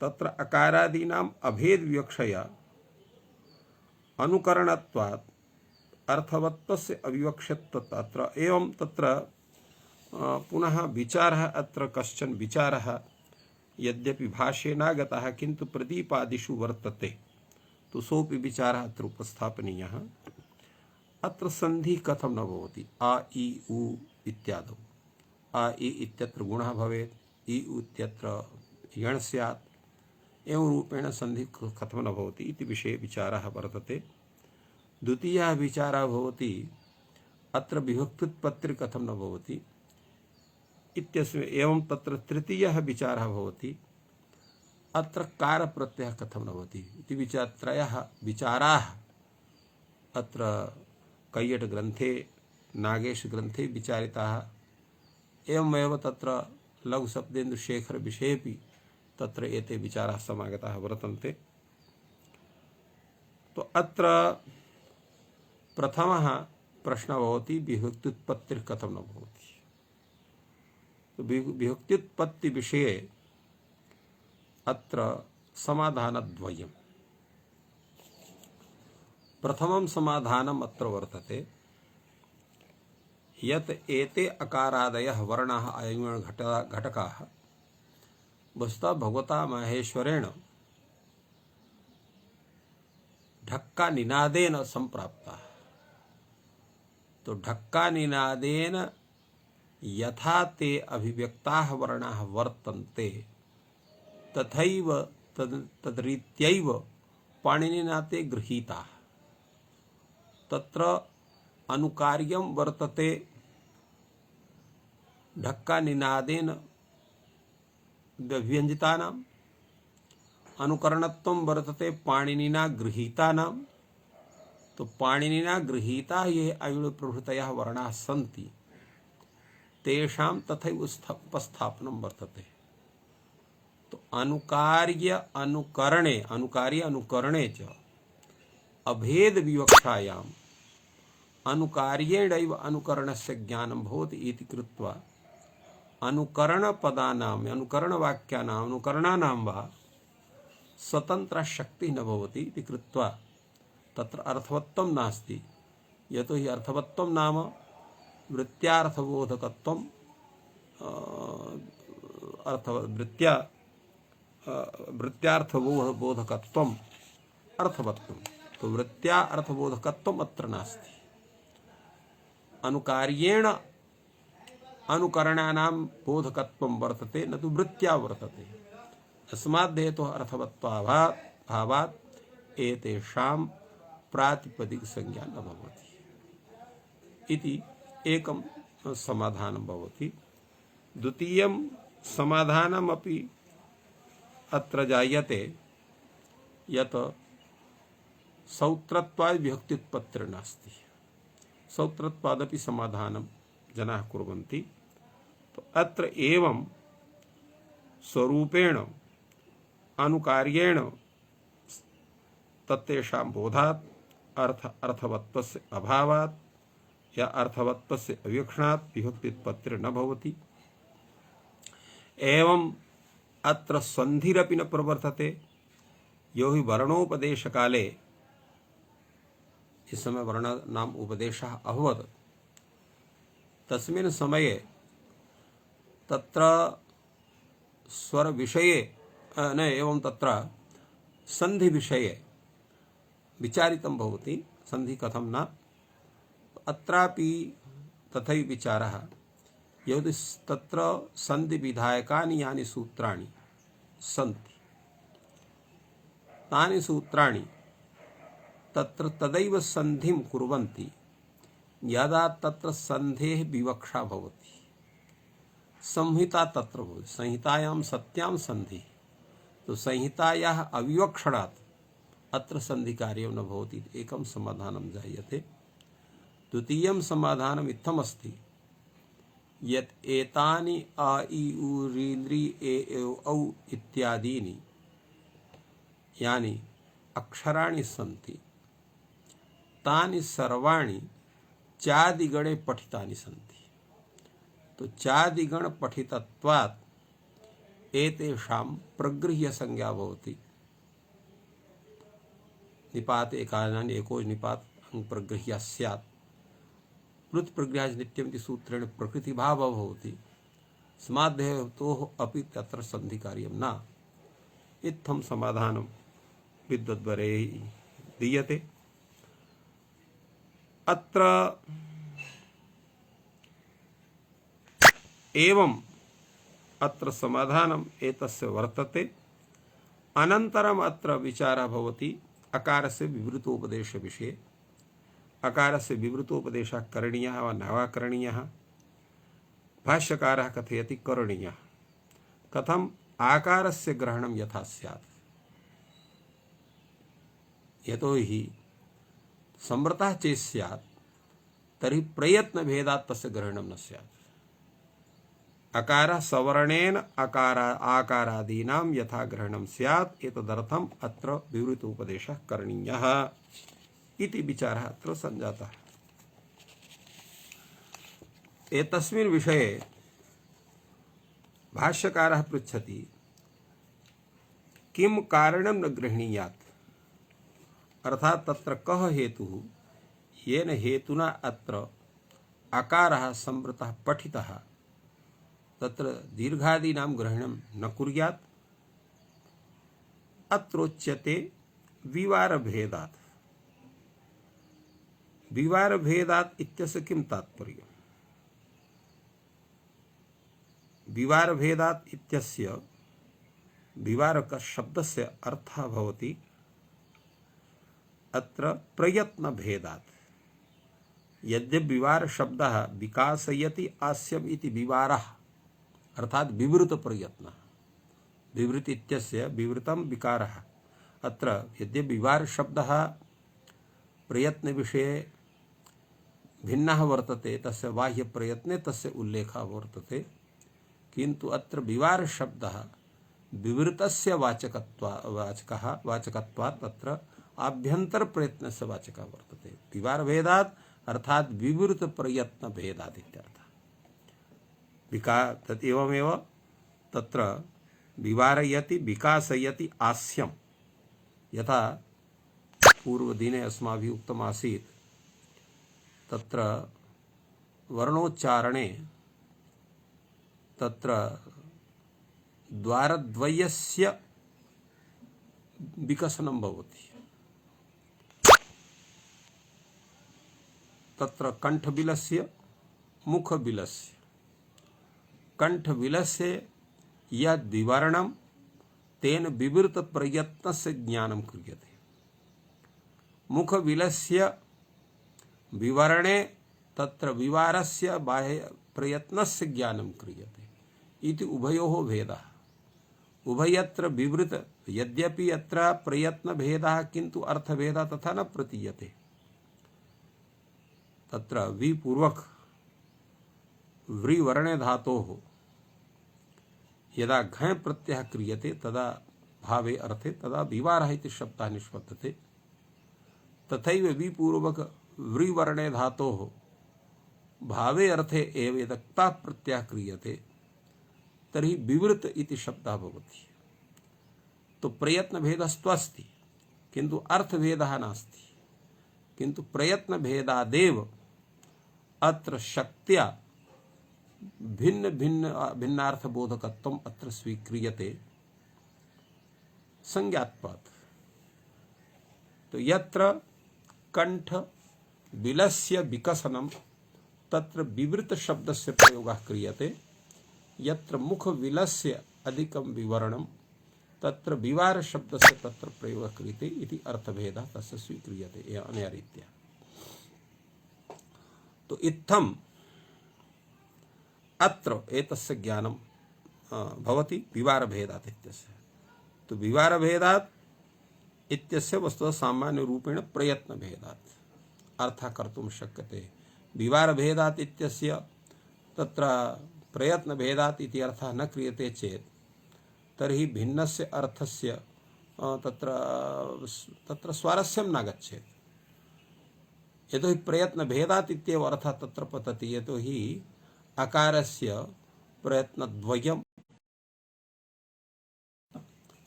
तत्र अकारादीनाम् अभेदविवक्षया अनुकरणत्वात् अर्थवत्वस्य अविवक्ष्यत्वात् तत्र एवं तत्र पुनः विचारः अत्र कश्चन विचारः यद्यपि भाष्ये नागतः किन्तु प्रदीपादिषु वर्तते, तो सोऽपि विचारः अत्र उपस्थापनीयः। अत्र संधि कथं न भवति? आ इ उ इत्यादौ आ इ इत्यत्र गुणः भवेत्, इ उ इत्यत्र यण् स्यात्, एवं रूपेण संधि कथं न भवति इति विषये विचारः वर्तते। द्वितीयः विचारः भवति अत्र विभक्त्युत्पत्तिः कथं न भवति इत्यस्मिन्। एवं तत्र तृतीयः विचारः भवति अत्र कारप्रत्ययः कथं न भवति इति त्रयः विचाराः अत्र कैयट ग्रन्थे नागेश ग्रन्थे विचारिताः। एवमेव तत्र लघुशब्देन्दुशेखर विषयेपि तत्र एते विचाराः समागताः वर्तन्ते। तो अत्र प्रथमः प्रश्नः भवति विभक्त्युत्पत्तिः कथं न भवति। तो विभक्त्युत्पत्ति विषये अत्र समाधानद्वयम्। प्रथमं समाधानम् अत्र वर्तते यत् एते अकारादयः वर्णाः अयं घटकाः वस्तुतः भगवता माहेश्वरेण ढक्का निनादेन संप्राप्ताः। तो ढक्का निनादेन यथा ते अभिव्यक्ताः वर्णाः वर्तन्ते तथैव तद्रीत्यैव पाणिनिना ते गृहीताः। तत्र अनुकार्यं वर्तते ढक्का निनादेन व्यञ्जितानाम्, अनुकरणत्वं वर्तते पाणिनिना गृहीतानाम्। तो पाणिनिना गृहीता ये अयुणप्रभृतयः वर्णाः सन्ति तेषां तथैव उपस्थापनं वर्तते। तो अनुकार्य अनुकरणे च अभेद विवक्षायाम् अनुकार्येणैव अनुकरणस्य ज्ञानं भवति इति कृत्वा अनुकरणपदानाम् अनुकरणवाक्यानाम् अनुकरणानां वा स्वतन्त्रा शक्तिः न भवति इति कृत्वा तत्र अर्थवत्त्वं नास्ति। यतो हि अर्थवत्त्वं नाम वृत्त्यार्थबोधकत्वं वृत्त्यार्थबोधकत्वम् अर्थवत्त्वं। तो वृत्त्या अर्थबोधकत्वम् अत्र नास्ति। अनुकार्येण अनुकरणानां बोधकत्वं वर्तते न तु वृत्त्या वर्तते। तस्माद् हेतोः अर्थवत्त्वाभावात् एतेषां प्रातिपदिकसंज्ञा न भवति इति एकं समाधानं भवति। द्वितीयं समाधानमपि अत्र जायते यत् सौत्रत्वाद् विभक्त्युत्पत्तिर्नास्ति। सौत्रत्वादपि समाधानं जनाः कुर्वन्ति। तो अत्र एवं स्वरूपेण अनुकार्येण तत्तेषां बोधात् अर्थवत्त्वस्य अभावात् या अर्थवत्त्वस्य अविवक्षणात् विभक्त्युत्पत्तिर्न भवति। एवं अत्र संधिरपि न प्रवर्तते। यो हि वर्णोपदेशकाले इस समय वर्णानाम् उपदेशः अभवत् तस्मिन् समये तत्र स्वर विषये न एवं तत्र संधि विषये विचारितं भवति। संधि कथं न अत्रापि तथैव विचारः यदि तत्र संधि विधायकानि यानि सूत्राणि सन्ति तानि सूत्राणि तत्र तदैव संधिं कुर्वन्ति यदा तत्र संधेः विवक्षा भवति। संहिता तत्र भवति। संहितायां सत्यां संधि। तो संहितायाः अविवक्षणात् अत्र संधिकार्यं न भवति। एकं समाधानं जायते। द्वितीयं समाधानम् इत्थमस्ति यत् एतानि अ इ उ ऋ लृ ए औ इत्यादीनि यानि अक्षराणि सन्ति तानि सर्वाणि चादिगणे पठितानि सन्ति। तो चादिगण पठितत्वात् एतेषां प्रगृह्य संज्ञा भवति। निपात एकानानि एको निपात प्रगृह्य स्यात्। प्लुत प्रगृह्य नित्यम् इति सूत्रेण प्रकृतिभावः भवति। स्माद्धेतोः अपि तत्र संधिकार्यं न। इत्थं समाधानं विद्वद्वरैः दीयते। अत्र एवं अत्र समाधानम् एतस्य वर्तते। अनन्तरम् अत्र विचारः भवति अकारस्य विवृतोपदेश विषये। अकारस्य विवृतोपदेशः करणीयः वा न वा करणीयः। भाष्यकारः कथयति करणीयः। कथम्? आकारस्य ग्रहणं यथा स्यात्। यतोहि संवृतः चेत् स्यात् तर्हि प्रयत्नभेदात् तस्य ग्रहणं न स्यात्। अकारः सवर्णेन आकारादीनां यथा ग्रहणं स्यात् एतदर्थम् अत्र विवृतोपदेशः करणीयः इति विचारः अत्र सञ्जातः। एतस्मिन् विषये भाष्यकारः पृच्छति किं कारणं न गृह्णीयात्, अर्थात् तत्र कः हेतुः येन हेतुना अत्र अकारः संवृतः पठितः तत्र दीर्घादीनां ग्रहणं न कुर्यात्। अत्रोच्यते विवारभेदात्। विवारभेदात् इत्यस्य किं तात्पर्यम्? विवारभेदात् इत्यस्य विवारकशब्दस्य अर्थः भवति अत्र प्रयत्नभेदात्। यद्यपि विवार शब्दः विकासयति आस्यम् इति विवारः अर्थात विवृत प्रयत्न। विवृत इत्यस्य विवृतम विकारः। अत्र यद्यपि विवार शब्दः प्रयत्न विषये भिन्नः वर्तते, तस्य बाह्य प्रयत्ने तस्य उल्लेखः वर्तते, किन्तु अत्र विवार शब्दः विवृतस्य वाचकत्वात् तत्र आभ्यंतर प्रयत्नस्य वाचकः वर्तते। विवार भेदात् अर्थात विवृत प्रयत्न भेदात् इत्यर्थः। एवमेव तत्र विवारयति विकासयति आस्यम, यथा पूर्वदिने अस्माभिः उक्तमासीत् तत्र वर्णोच्चारणे तत्र द्वारद्वयस्य विकसनं भवति। तत्र कंठबिलस्य मुखबिलस्य। कंठबिलस्य यद् विवरणं तेन विवृत प्रयत्नस्य ज्ञानं क्रियते। मुखबिलस्य विवरणे तत्र विवारस्य बाह्य प्रयत्नस्य ज्ञानं क्रियते इति उभयोः भेदः। उभयत्र विवृत, यद्यपि अत्र प्रयत्न भेदः किन्तु अर्थभेदः तथा न प्रतीयते। तत्र विपूर्वक व्रीवर्णे धातोः यदा घञ् प्रत्ययः क्रियते तदा भावे अर्थे तदा विवारः इति शब्दः निष्पद्यते। तथैव विपूर्वक व्रीवर्णे धातोः भावे अर्थे एव यदा क्ता प्रत्ययः क्रियते तर्हि विवृत इति शब्दः भवति। तो प्रयत्नभेदस्तु अस्ति किन्तु अर्थभेदः नास्ति। किन्तु प्रयत्नभेदादेव अत्र शक्त्या भिन्न भिन्न भिन्नार्थबोधकत्वम् अत्र स्वीक्रियते संज्ञात्वात्। तो यत्र कंठ बिलस्य विकसनं तत्र विवृत शब्दस्य प्रयोगः क्रियते, यत्र मुख बिलस्य अधिकं विवरणं तत्र विवार शब्दस्य तत्र प्रयोगः क्रियते इति अर्थभेदः तस्य स्वीक्रियते अनया रीत्या। तो इत्थम् अत्र एतस्य ज्ञानं भवति विवारभेदात् इत्यस्य। तो विवारभेदात् इत्यस्य वस्तुतः सामान्य रूपेण प्रयत्नभेदात् अर्थः कर्तुं शक्यते। विवारभेदात् इत्यस्य तत्र प्रयत्नभेदात् इति अर्थः न क्रियते चेत् तर्हि भिन्नस्य अर्थस्य तत्र स्वारस्यं न गच्छेत्। यतोहि प्रयत्नभेदात् इत्येव अर्थः तत्र पतति। यतोहि अकारस्य प्रयत्नद्वयं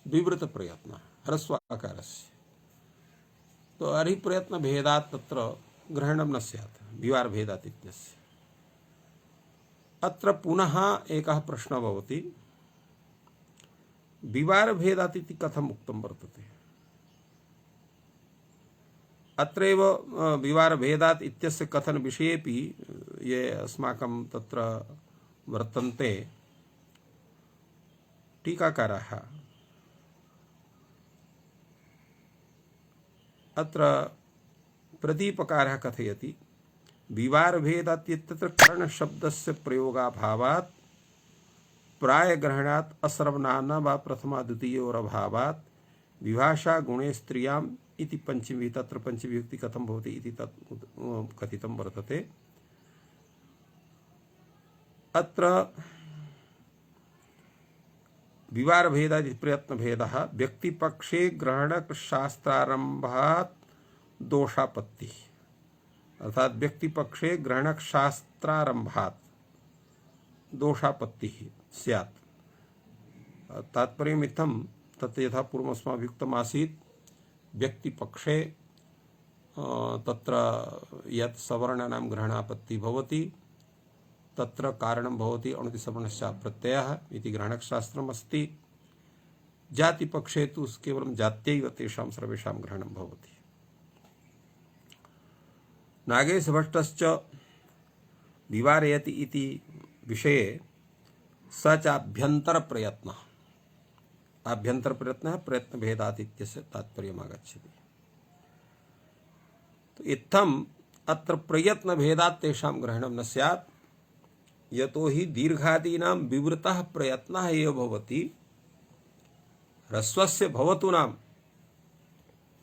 विवृत प्रयत्न ह्रस्व अकारस्य। तो अर्हि प्रयत्नभेदात् तत्र ग्रहणं न स्यात् विवारभेदात् इत्यस्य। अत्र पुनः एकः प्रश्नः भवति, विवारभेदात् इति कथम् उक्तं वर्तते? अत्रैव विवारभेदात् इत्यस्य कथन विषयेपि ये अस्माकं तत्र वर्तन्ते टीकाकाराः अत्र प्रदीपकारः कथयति विवारभेदात् इत्यत्र करणशब्दस्य प्रयोगाभावात् प्रायग्रहणात् असर्वनाम्ना वा प्रथमा द्वितीयोरभावात् विभाषा गुणे स्त्रियाम् इति पंचमी तत्र पंचविभक्ति कथं भवति इति तत् कथितं वर्तते। अत्र विवारभेदादि प्रयत्नभेदः व्यक्तिपक्षे ग्रहणशास्त्रारम्भात् दोषापत्तिः अर्थात व्यक्तिपक्षे ग्रहणशास्त्रारम्भात् दोषापत्तिः स्यात्। तात्पर्यमित्थं तत् यथा पूर्वमस्माभिः आसीत् व्यक्तिपक्षे तत्र यत् सवर्णानां ग्रहणापत्तिः भवति तत्र कारणं भवति अणुतिसवर्णस्य प्रत्ययः इति ग्रहणशास्त्रम् अस्ति। जातिपक्षे तु केवलं जात्यैव तेषां सर्वेषां ग्रहणं भवति। नागेशभट्टश्च विवारयति इति विषये स च आभ्यन्तरप्रयत्नः प्रयत्नभेदात् इत्यस्य तात्पर्यम् आगच्छति। तो इत्थम् अत्र प्रयत्नभेदात् तेषां ग्रहणं न स्यात् यतो हि दीर्घादीनां विवृतः प्रयत्नः एव भवति। ह्रस्वस्य भवतु नाम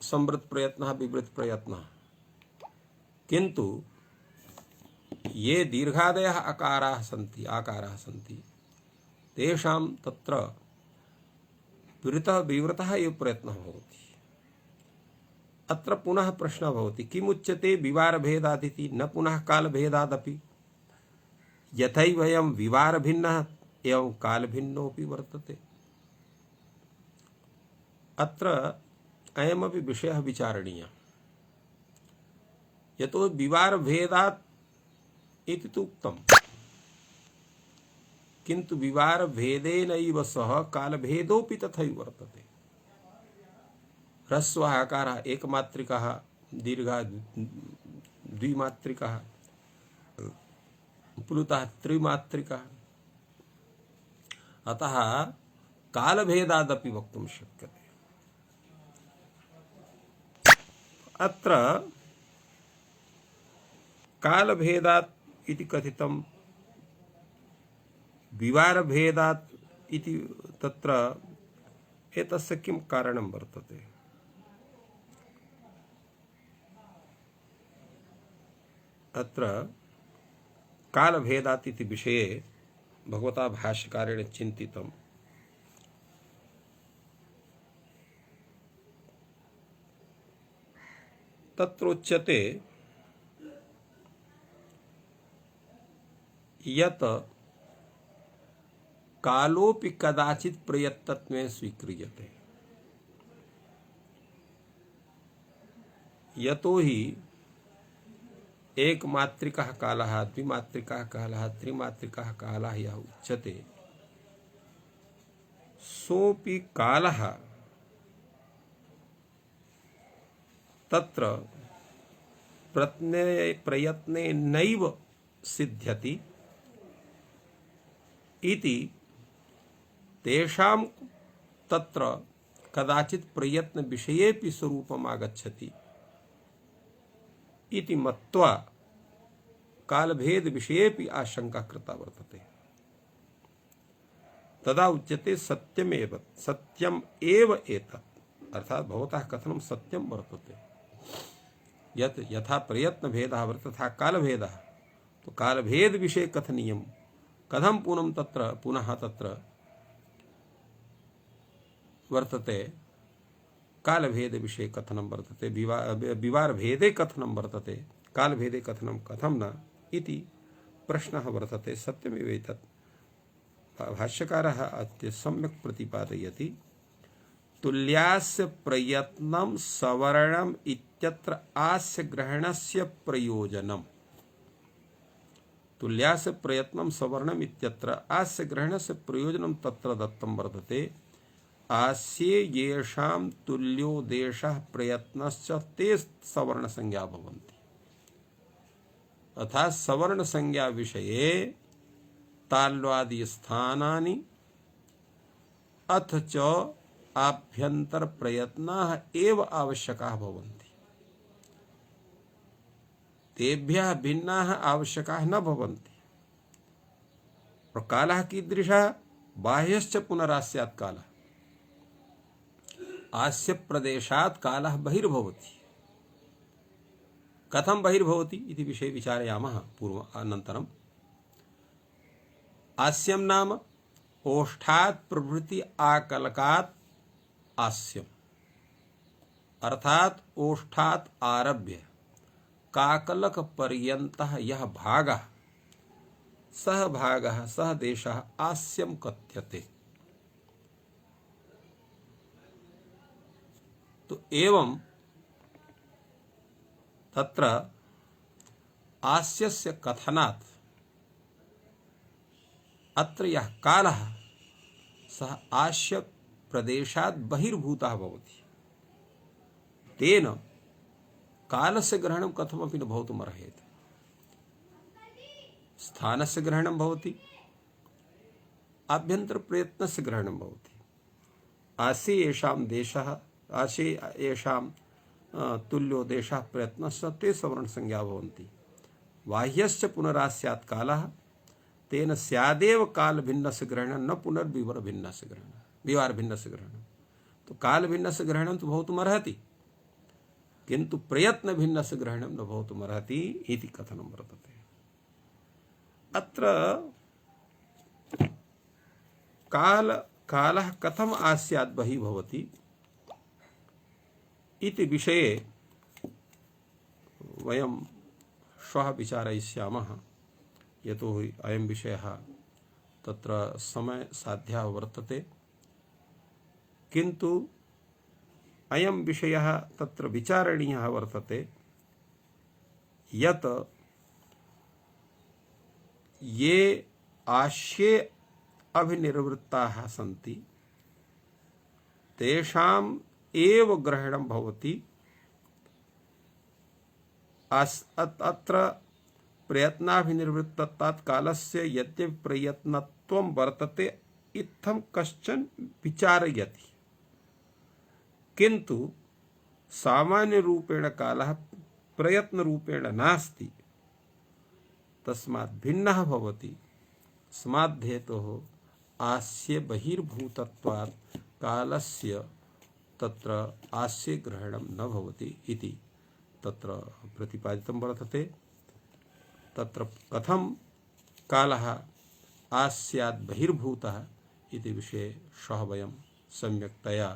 संवृत प्रयत्नः विवृत प्रयत्नः, किन्तु ये दीर्घादयः आकाराः सन्ति तेषां तत्र विवृतः एव प्रयत्नः भवति। अत्र पुनः प्रश्नः भवति किमुच्यते विवारभेदादिति न पुनः कालभेदादपि। यथैवयं विवारभिन्नः एवं कालभिन्नोऽपि वर्तते। अत्र अयमपि विषयः विचारणीयः। यतो विवारभेदात् इति तु उक्तम्, किन्तु विवारभेदेनैव सह कालभेदोऽपि तथैव वर्तते। ह्रस्वः आकारः एकमात्रिकः, दीर्घः द्विमात्रिकः, प्लुतः त्रिमात्रिकः। अतः कालभेदादपि वक्तुं शक्यते। अत्र कालभेदात् इति कथितं विवारभेदात् इति तत्र एतस्य किं कारणं वर्तते? अत्र कालभेदात् इति विषये भगवता भाष्यकारेण चिन्तितम्। तत्रोच्यते यत् कालोपि कदाचित् प्रयत्नत्वेन स्वीक्रियते। यतो हि एकमात्रिकः कालः, द्विमात्रिकः कालः, त्रिमात्रिकः कालः यः उच्यते सोऽपि कालः तत्र प्रयत्ने नैव सिद्ध्यति इति तेषां तत्र कदाचित् प्रयत्न विषयेपि स्वरूपम् आगच्छति इति मत्वा कालभेद विषयेपि आशंका कृता वर्तते। तदा उच्यते सत्यम एव एतत्, अर्थात भवतः कथनं सत्यं वर्तते। यत् यथा प्रयत्न भेदः वर्तते तथा कालभेदः, तो कालभेद विषये कथनीयं, कथं पुनः तत्र वर्तते, कालभेद विषये कथनं वर्तते, विवार भेदे कथनं वर्तते, कालभेदे कथनं कथं न इति प्रश्नः वर्तते। सत्यमेव एतत् भाष्यकारः अत्य सम्यक् प्रतिपादयति। तुल्यास्य प्रयत्नं सवर्णम् इत्यत्र आस्य ग्रहणस्य प्रयोजनम्। तुल्यास्य प्रयत्नं सवर्णम् इत्यत्र आस्य ग्रहणस्य प्रयोजनं तत्र दत्तं वर्तते। आस्ये येषां तुल्यो देशः प्रयत्नश्च ते सवर्ण संज्ञा भवन्ति। अर्थात् सवर्ण संज्ञा विषये ताल्वादि स्थानानि अथ च आभ्यंतर प्रयत्नाः एव आवश्यकाः भवन्ति। तेभ्यः भिन्नाः आवश्यकाः न भवन्ति। और कालः कीदृशः? बाह्यश्च पुनरास्यात् कालः, आस्य प्रदेशात् कालः बहिर्भवति। कथं बहिर्भवति इति विषये विचारयामः अनन्तरम्। आस्यं नाम ओष्ठात् प्रभृति आकलकात् आस्यम्, अर्थात ओष्ठात् आरभ्य काकलक पर्यन्तः यः भागः सः भागः सः देशः आस्यं कथ्यते। तो एवं तत्र आस्यस्य कथनात् अत्र यः कालः सः आस्य प्रदेशात् बहिर्भूतः भवति। तेन कालस्य ग्रहणं कथमपि न भवितुमर्हति। स्थानस्य ग्रहणं भवति, आभ्यन्तरप्रयत्नस्य ग्रहणं भवति। आसे येषां देशः, आसे येषां तुल्यो देशः प्रयत्नस्य ते सवर्णसंज्ञा भवन्ति। बाह्यश्च पुनरास्यात् कालः, तेन स्यादेव कालभिन्नस्य ग्रहणं न पुनर्विवरभिन्नस्य ग्रहणं, विवारभिन्नस्य ग्रहणं। तो कालभिन्नस्य ग्रहणं तु भवितुमर्हति, किन्तु प्रयत्नभिन्नस्य ग्रहणं न भवितुमर्हति इति कथनं वर्तते। अत्र कालः कथम् आस्यात् बहिः भवति इति विषये वयं श्वः विचारयिष्यामः। यतोहि अयं विषयः तत्र समयसाध्यः वर्तते, किन्तु अयं विषयः तत्र विचारणीयः वर्तते यत् ये आस्ये अभिनिर्वृत्ताः सन्ति तेषाम् एव ग्रहणं भवति। अत्र प्रयत्नाभिनिर्वृत्तात् कालस्य यद्यपि प्रयत्नत्वं वर्तते इत्थं कश्चन विचारयति, किन्तु सामान्य रूपेण कालः प्रयत्न रूपेण नास्ति, तस्मात् भिन्नः भवति। तस्मात् हेतोः आस्य बहिर्भूतत्वात् कालस्य तत्र आस्य ग्रहणं न भवति इति तत्र प्रतिपादितं वर्तते। तत्र कथं कालः आस्यात् बहिर्भूतः इति विषये श्वः वयं सम्यक्तया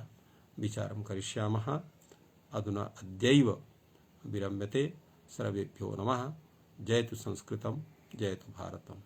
विचारं करिष्यामः। अधुना अद्यैव विरम्यते। सर्वेभ्यो नमः। जयतु संस्कृतं, जयतु भारतम्।